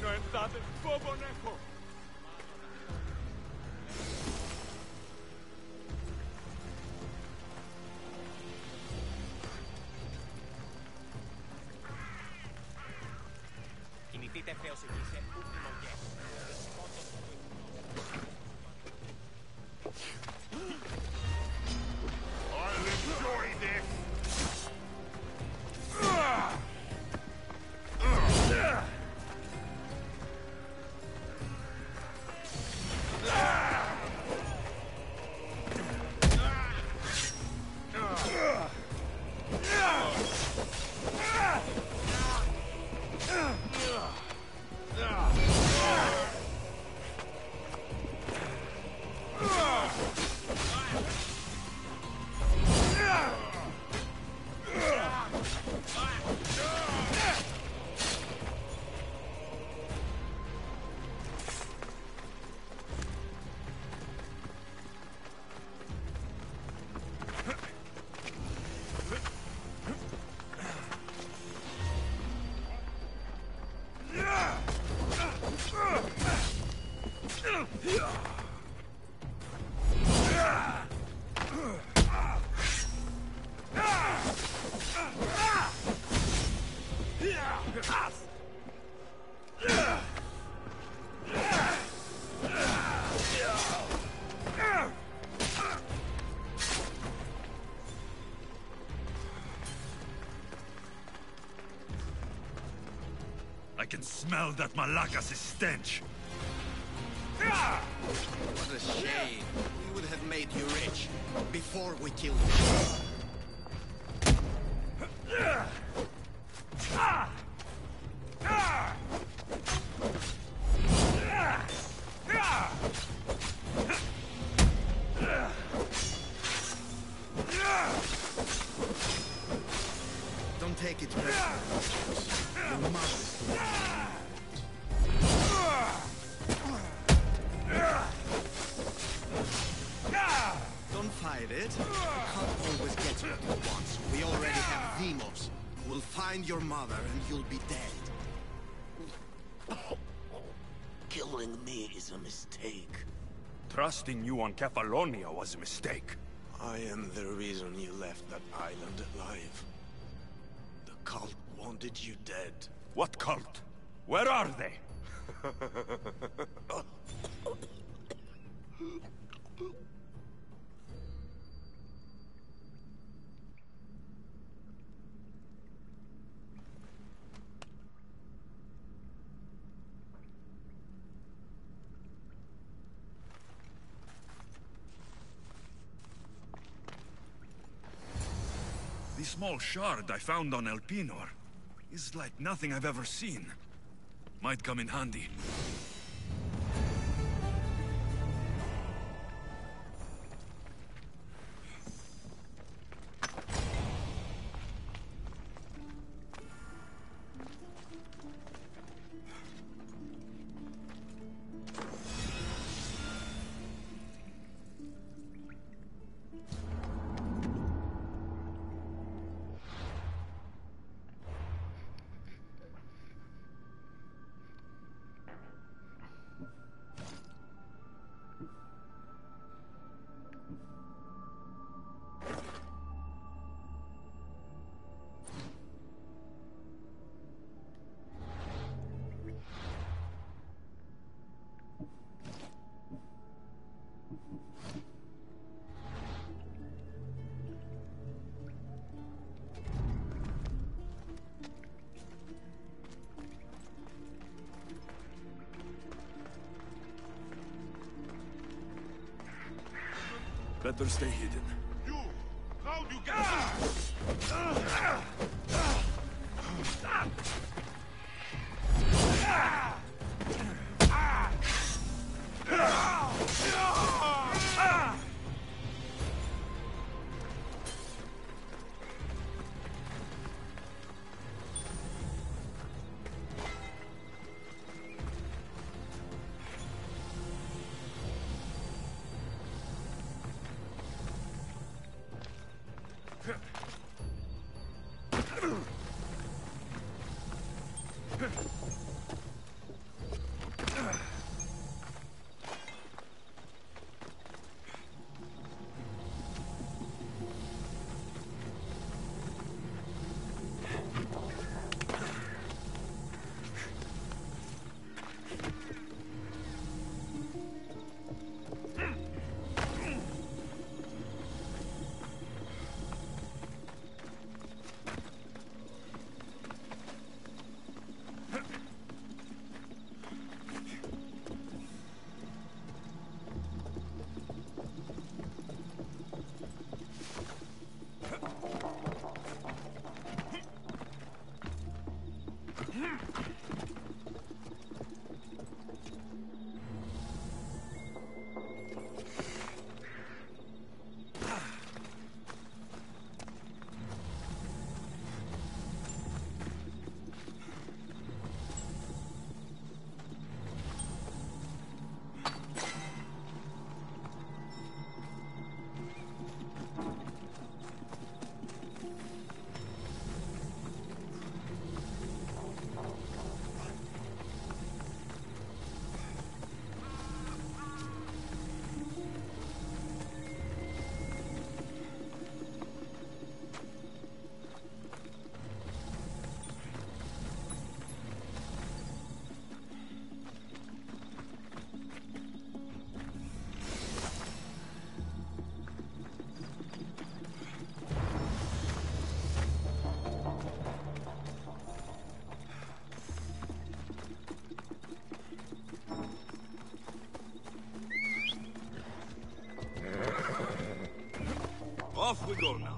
S7: no entrate boboneco.
S13: Κινηθείτε θεοσυγή σε ούκνο γες.
S7: I'll enjoy this.
S4: I can smell that Malakas' stench.
S5: What a shame. We would have made you rich before we killed you. Don't take it personally. Your mother's Don't fight it. You can't always get what you want. We already have Demos. We'll find your mother and you'll be dead.
S6: Killing me is a mistake.
S4: Trusting you on Kefalonia was a mistake.
S5: I am the reason you left that island alive. The cult wanted you dead.
S4: What cult? Where are they? The small shard I found on Elpinor is like nothing I've ever seen. Might come in handy. Better stay hidden.
S7: You! How'd you get
S4: Off we go now.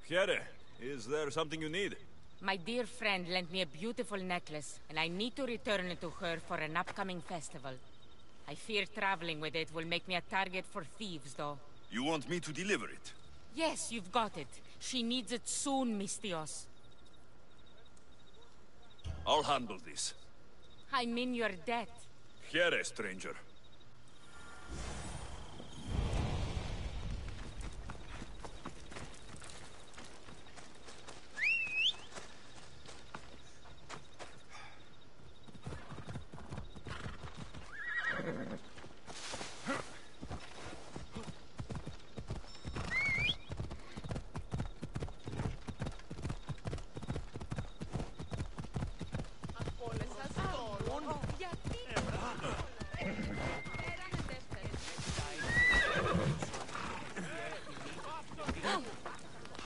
S4: Here, is there something you need?
S14: My dear friend lent me a beautiful necklace, and I need to return it to her for an upcoming festival. I fear traveling with it will make me a target for thieves, though.
S4: You want me to deliver it?
S14: Yes, you've got it. She needs it soon, Mistios.
S4: I'll handle this.
S14: I'm in your debt.
S4: Here, stranger.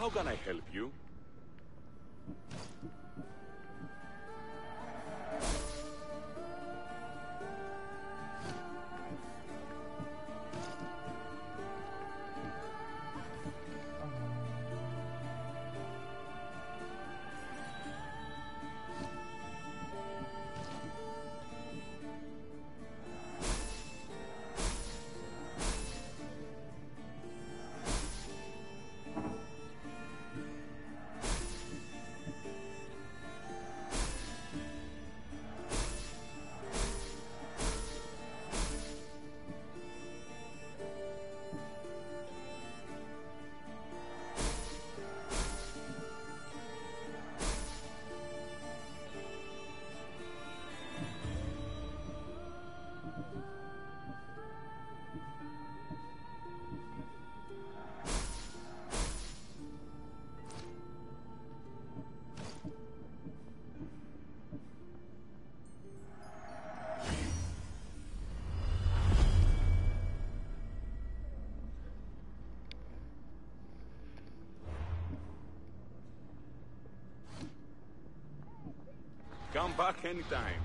S7: How can I help you?
S11: Come back anytime.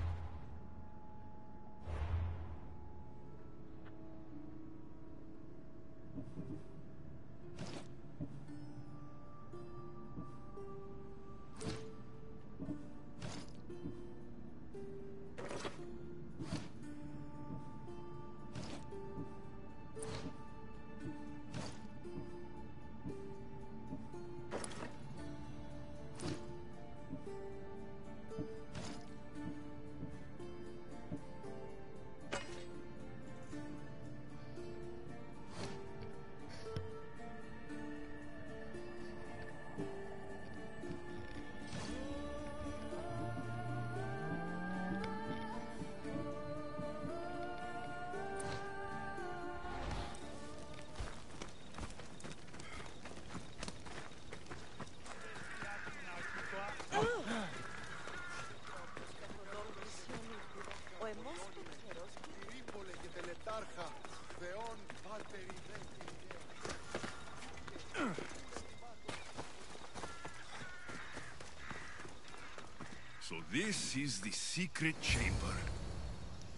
S4: So this is the secret chamber.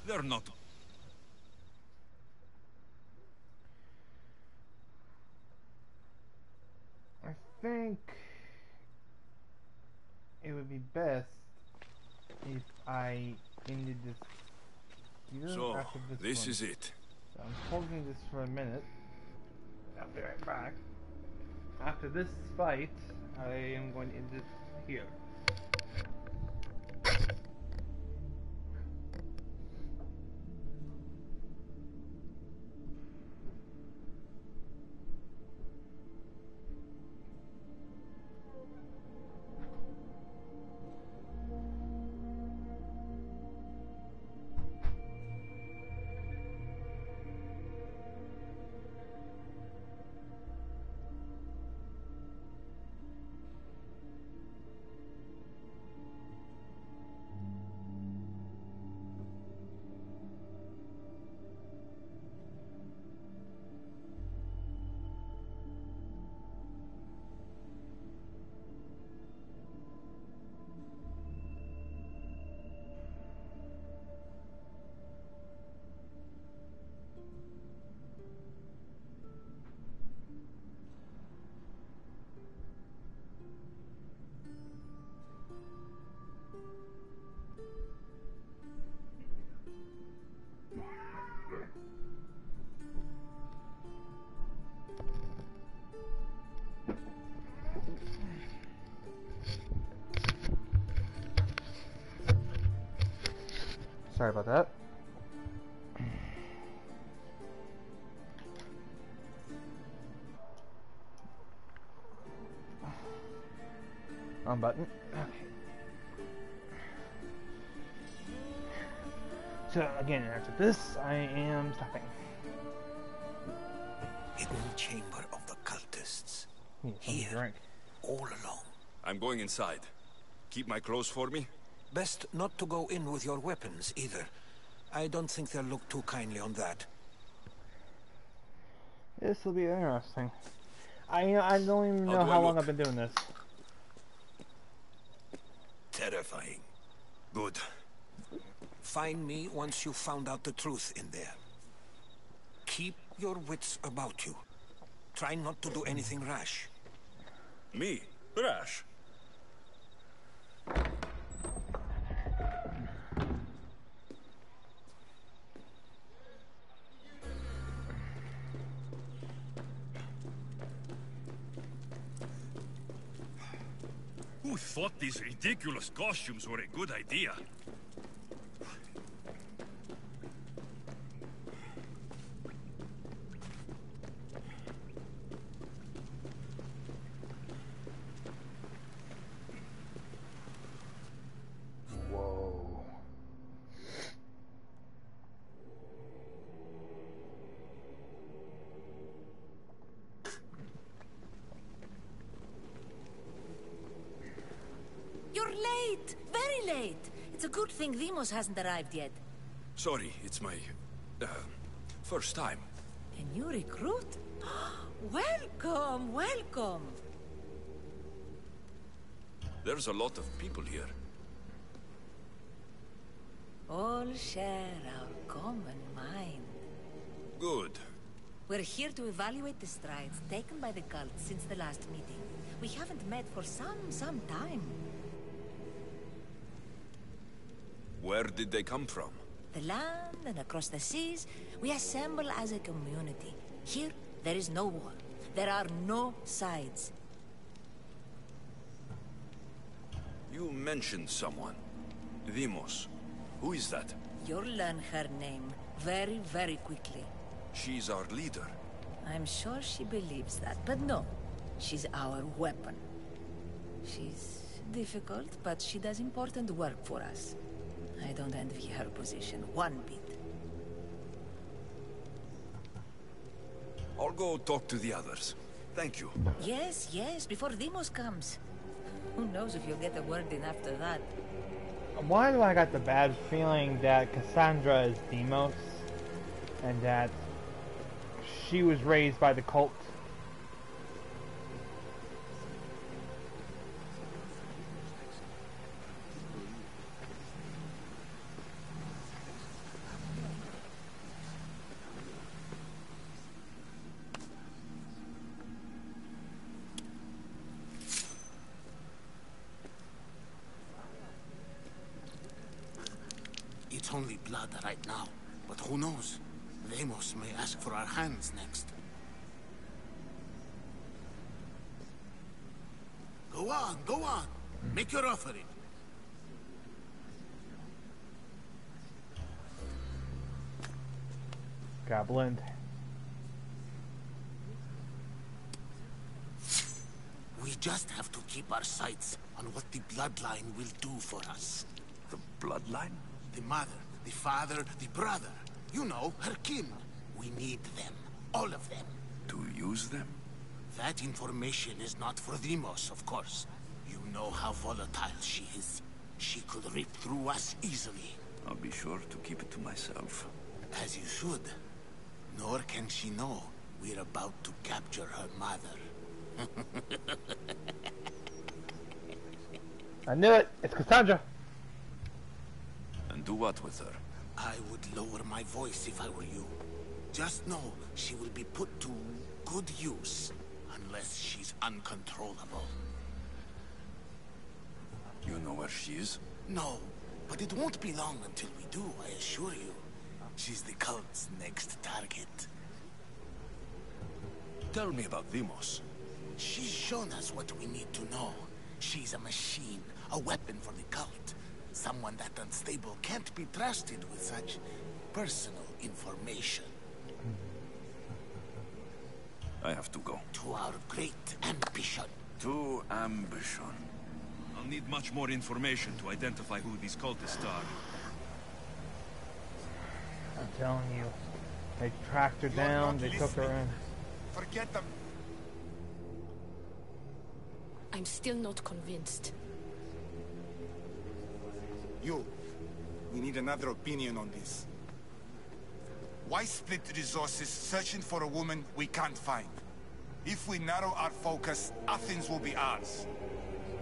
S4: They're not...
S1: I think it would be best if I ended this here
S4: So,
S1: after this
S4: this
S1: one.
S4: is it.
S1: So I'm holding this for a minute. I'll be right back. After this fight, I am going to end it here. Sorry about that. Wrong button. Okay. So again, after this, I am stopping.
S6: Hidden chamber of the cultists.
S1: Here, drink.
S6: All along.
S11: I'm going inside. Keep my clothes for me.
S6: Best not to go in with your weapons, either. I don't think they'll look too kindly on that.
S1: This will be interesting. I don't even know how long I've been doing this.
S6: Terrifying.
S11: Good.
S6: Find me once you've found out the truth in there. Keep your wits about you. Try not to do anything rash.
S11: Me? Rash?
S4: Who thought these ridiculous costumes were a good idea?
S1: Whoa.
S15: You're late! Very late! It's a good thing Demos hasn't arrived yet.
S11: Sorry, it's my... first time.
S15: A new recruit? Welcome, welcome!
S11: There's a lot of people here.
S15: All share our common mind.
S11: Good.
S15: We're here to evaluate the strides taken by the cult since the last meeting. We haven't met for some time.
S11: Where did they come from?
S15: The land and across the seas, we assemble as a community. Here, there is no war. There are no sides.
S11: You mentioned someone. Demos. Who is that?
S15: You'll learn her name very, very quickly.
S11: She's our leader.
S15: I'm sure she believes that, but no. She's our weapon. She's difficult, but she does important work for us. I don't envy her position one bit.
S11: I'll go talk to the others. Thank you.
S15: Yes, yes, before Demos comes. Who knows if you'll get a word in after that.
S1: Why do I got the bad feeling that Cassandra is Demos? And that she was raised by the cult?
S8: It's only blood right now, but who knows? Demos may ask for our hands next. Go on. Make your offering.
S1: Goblin.
S8: We just have to keep our sights on what the bloodline will do for us.
S11: The bloodline?
S8: The mother, the father, the brother. You know, her kin. We need them. All of them.
S11: To use them?
S8: That information is not for Demos, of course. You know how volatile she is. She could rip through us easily.
S11: I'll be sure to keep it to myself.
S8: As you should. Nor can she know we're about to capture her mother.
S1: I knew it! It's Cassandra!
S11: And do what with her?
S8: I would lower my voice if I were you. Just know she will be put to good use, unless she's uncontrollable.
S11: You know where she is?
S8: No, but it won't be long until we do, I assure you. She's the cult's next target.
S11: Tell me about Demos.
S8: She's shown us what we need to know. She's a machine, a weapon for the cult. Someone that unstable can't be trusted with such personal information.
S11: I have to go.
S8: To our great ambition.
S11: To ambition.
S4: I'll need much more information to identify who these cultists are.
S1: I'm telling you. They tracked her down, they took her in.
S7: Forget them.
S16: I'm still not convinced.
S7: We need another opinion on this. Why split resources searching for a woman we can't find? If we narrow our focus, Athens will be ours.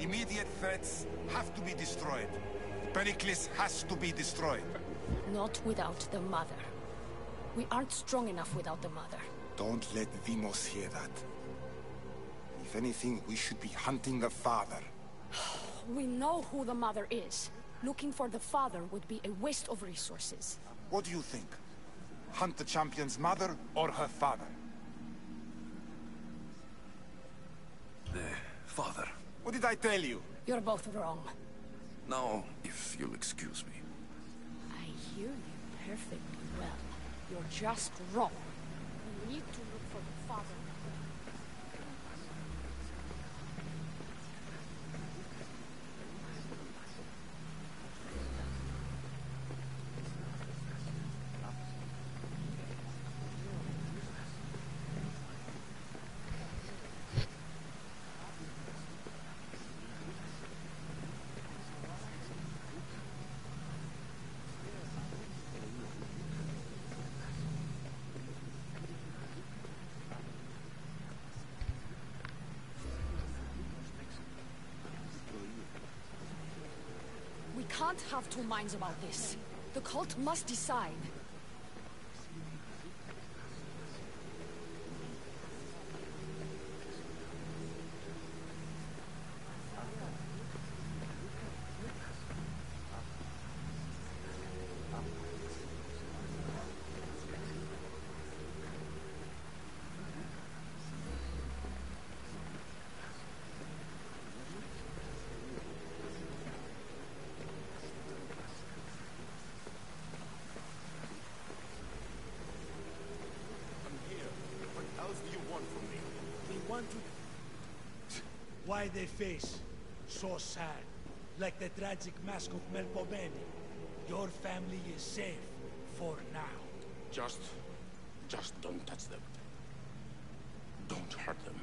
S7: Immediate threats have to be destroyed. Pericles has to be destroyed.
S16: Not without the mother. We aren't strong enough without the mother.
S7: Don't let Demos hear that. If anything, we should be hunting the father.
S16: We know who the mother is. Looking for the father would be a waste of resources.
S7: What do you think? Hunt the champion's mother or her father?
S11: The father.
S7: What did I tell you?
S16: You're both wrong.
S11: Now, if you'll excuse me.
S16: I hear you perfectly well. You're just wrong. We need to look for the father. We can't have two minds about this. The cult must decide.
S17: Why they face so sad, like the tragic mask of Melpomene. Your family is safe for now.
S18: Just don't touch them. Don't hurt them.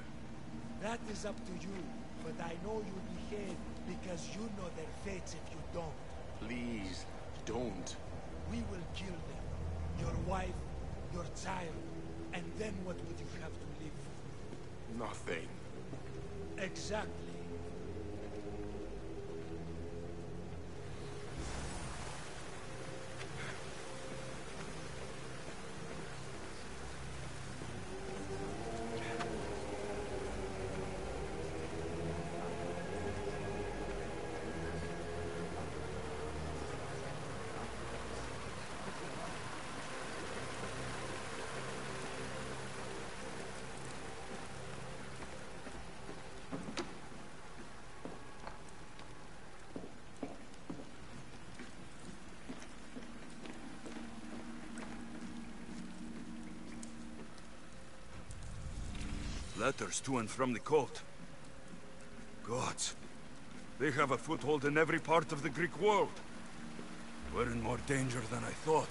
S17: That is up to you, but I know you behave because you know their fates if you don't.
S18: Please, don't.
S17: We will kill them. Your wife, your child, and then what would you have to live for?
S18: Nothing.
S17: Exactly.
S4: Letters to and from the cult. Gods, they have a foothold in every part of the Greek world. We're in more danger than I thought.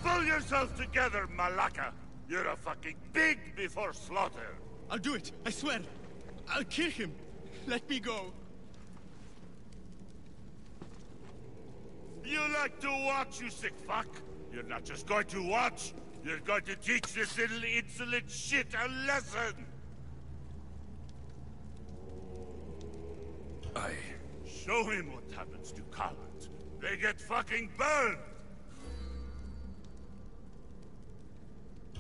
S19: Pull yourself together, Malaka! You're a fucking pig before slaughter!
S20: I'll do it, I swear! I'll kill him! Let me go!
S19: You like to watch, you sick fuck? You're not just going to watch, you're going to teach this little insolent shit a lesson! Show him what happens to cowards. They get fucking burned!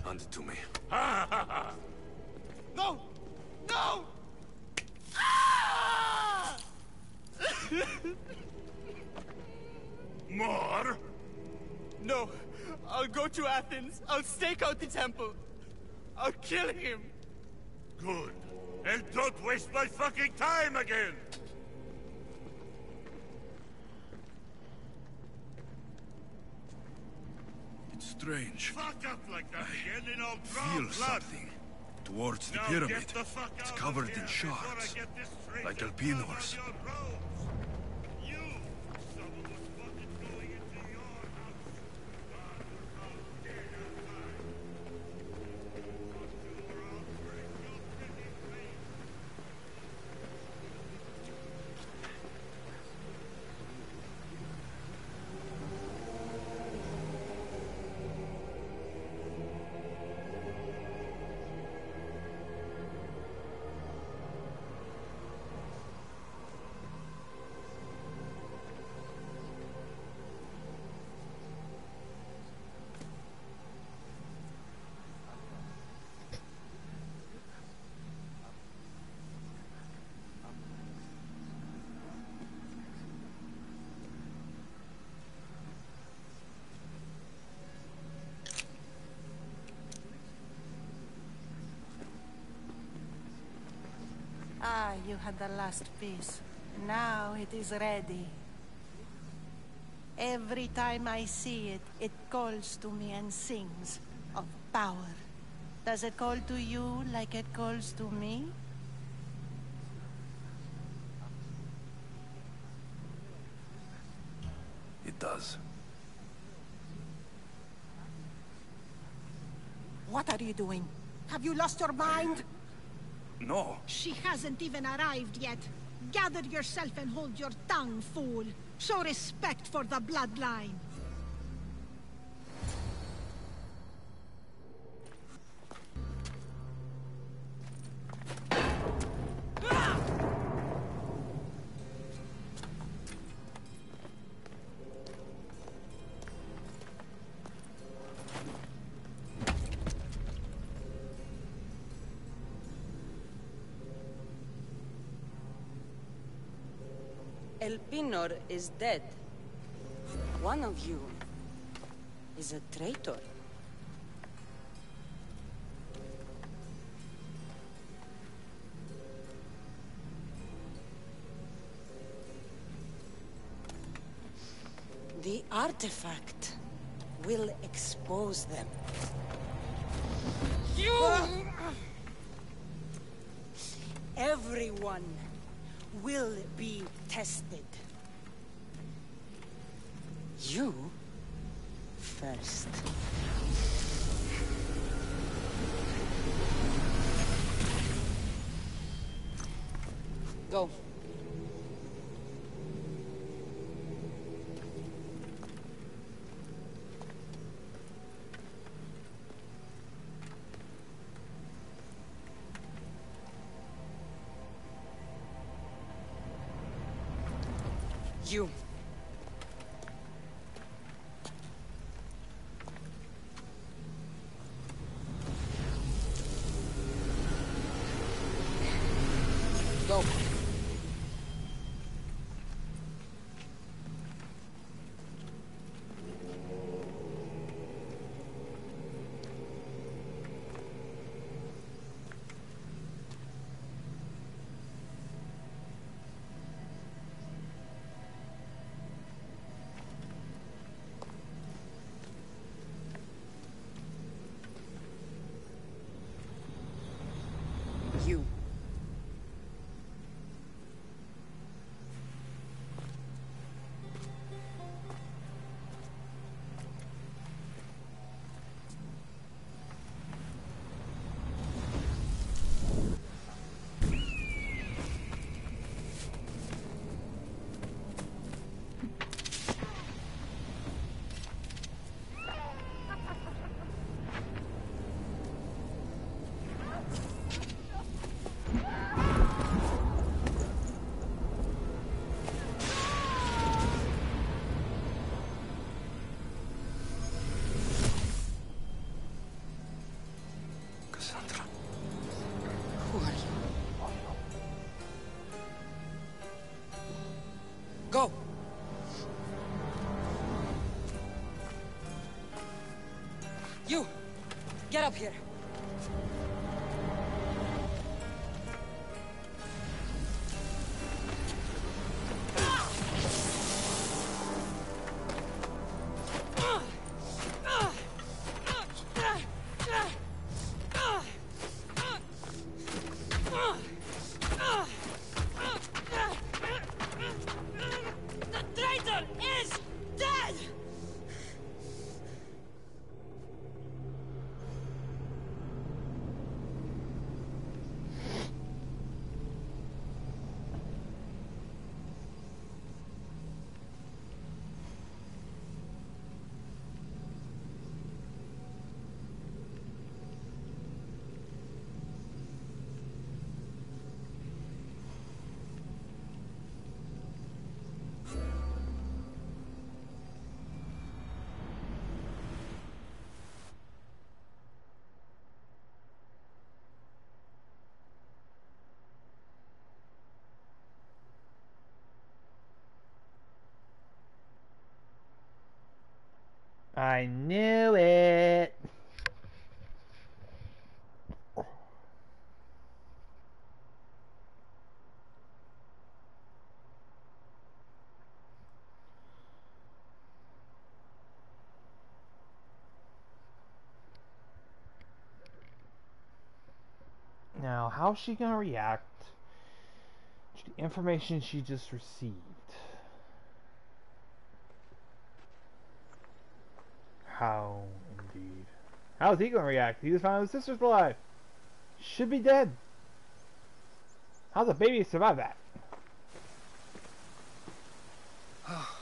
S11: Hand it to me.
S19: Ha ha ha!
S20: No! No! Ah!
S19: More?
S20: No. I'll go to Athens. I'll stake out the temple. I'll kill him.
S19: Good. And don't waste my fucking time again!
S4: It's strange.
S19: Fuck up like that again and I'll draw
S4: Feel
S19: blood!
S4: something towards the
S19: Now
S4: pyramid.
S19: get the fuck
S4: It's
S19: out of
S4: covered
S19: here
S4: in
S19: before I
S4: shards,
S19: get this straight
S4: like
S19: and blood on
S4: albinos.
S19: your robes. You, some of us fucking going into your house. God, we're all dead outside.
S21: Ah, you had the last piece. Now it is ready. Every time I see it, it calls to me and sings of power. Does it call to you like it calls to me?
S11: It does.
S21: What are you doing? Have you lost your mind?
S11: No.
S21: She hasn't even arrived yet. Gather yourself and hold your tongue, fool. Show respect for the bloodline.
S15: El Pinor is dead. One of you is a traitor. The artifact will expose them. Everyone will be tested. You first. Go. You. Go. You. Who are you? Go! You! Get up here!
S12: The traitor is dead!
S1: I knew it. Now, how's she gonna react to the information she just received? How indeed. How's he gonna react? He just found his sister's alive. Should be dead. How's a baby survive that?
S6: Oh,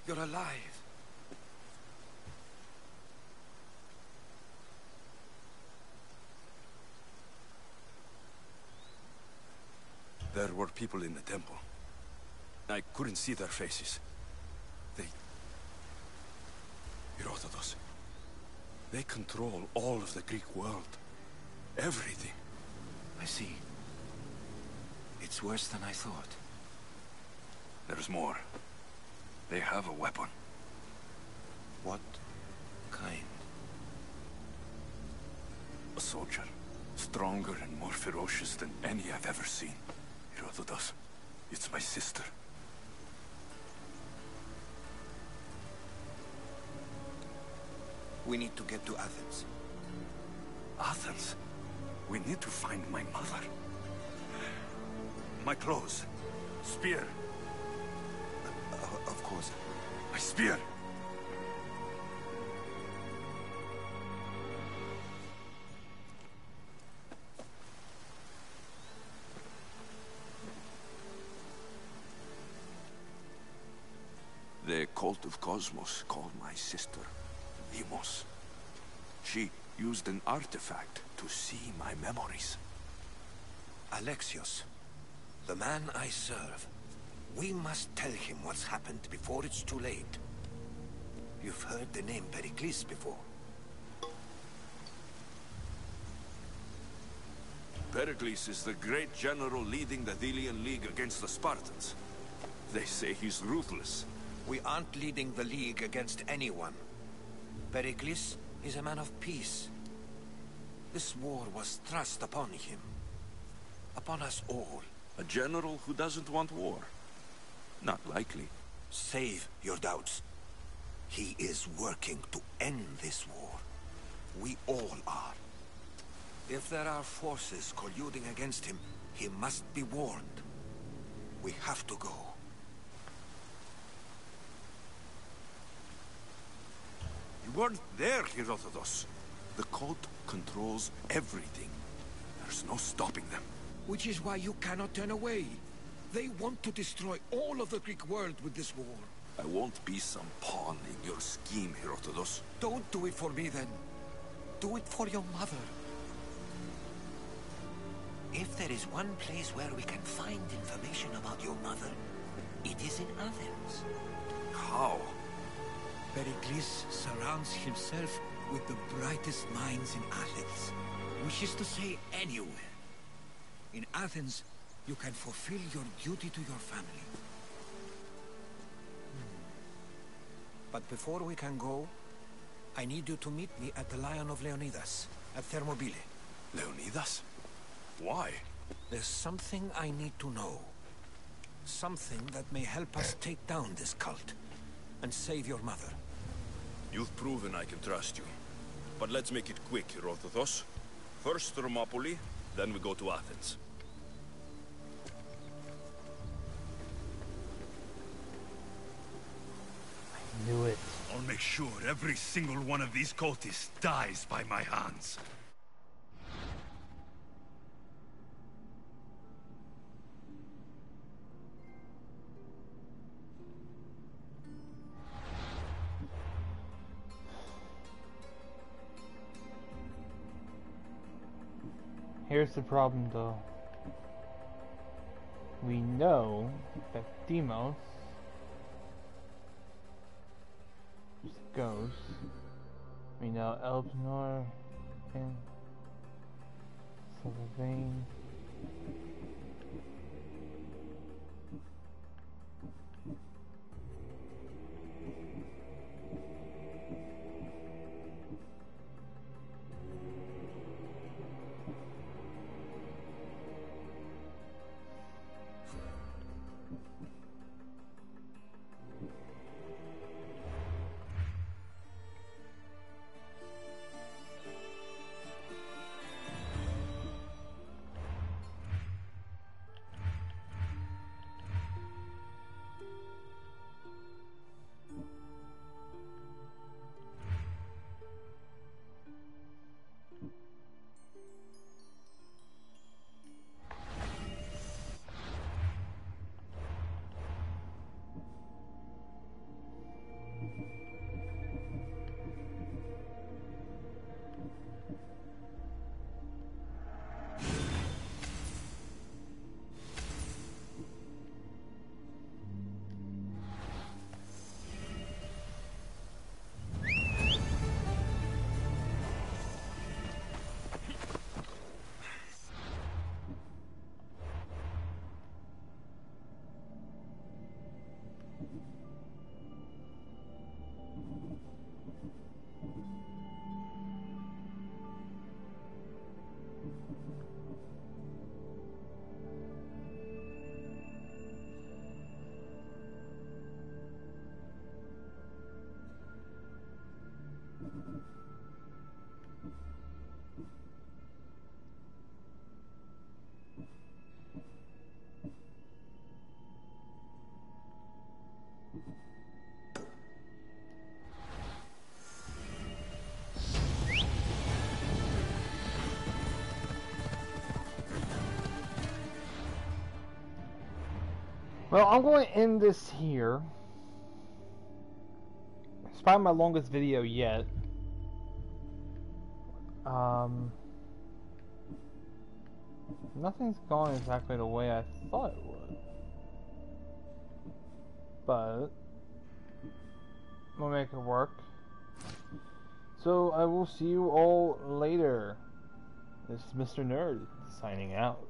S6: you're alive.
S11: There were people in the temple. I couldn't see their faces. Herodotus. They control all of the Greek world. Everything.
S6: I see. It's worse than I thought.
S11: There's more. They have a weapon.
S6: What kind?
S11: A soldier. Stronger and more ferocious than any I've ever seen. Herodotus. It's my sister.
S6: We need to get to Athens.
S11: Athens? We need to find my mother. My clothes. Spear.
S6: Of course.
S11: My spear. The cult of Cosmos called my sister Demos. She used an artifact to see my memories.
S6: Alexios, the man I serve. We must tell him what's happened before it's too late. You've heard the name Pericles before.
S11: Pericles is the great general leading the Delian League against the Spartans. They say he's ruthless.
S6: We aren't leading the League against anyone. Pericles is a man of peace. This war was thrust upon him. Upon us all.
S11: A general who doesn't want war? Not likely.
S6: Save your doubts. He is working to end this war. We all are. If there are forces colluding against him, he must be warned. We have to go.
S11: You weren't there, Herodotus. The cult controls everything. There's no stopping them.
S6: Which is why you cannot turn away. They want to destroy all of the Greek world with this war.
S11: I won't be some pawn in your scheme, Herodotus.
S6: Don't do it for me, then. Do it for your mother. If there is one place where we can find information about your mother, it is in Athens.
S11: How?
S6: Pericles surrounds himself with the brightest minds in Athens. Which is to say, anywhere. In Athens, you can fulfill your duty to your family. But before we can go, I need you to meet me at the Lion of Leonidas, at Thermopylae.
S11: Leonidas? Why?
S6: There's something I need to know. Something that may help us take down this cult, and save your mother.
S11: You've proven I can trust you. But let's make it quick, Herodotus. First Thermopylae, then we go to Athens.
S1: I knew it.
S4: I'll make sure every single one of these cultists dies by my hands.
S1: Here's the problem, though. We know that Demos goes. We know Elpenor and Sylvain. Well, I'm going to end this here. It's probably my longest video yet. Nothing's gone exactly the way I thought it would. But we'll make it work. So I will see you all later. This is Mr. Nerd signing out.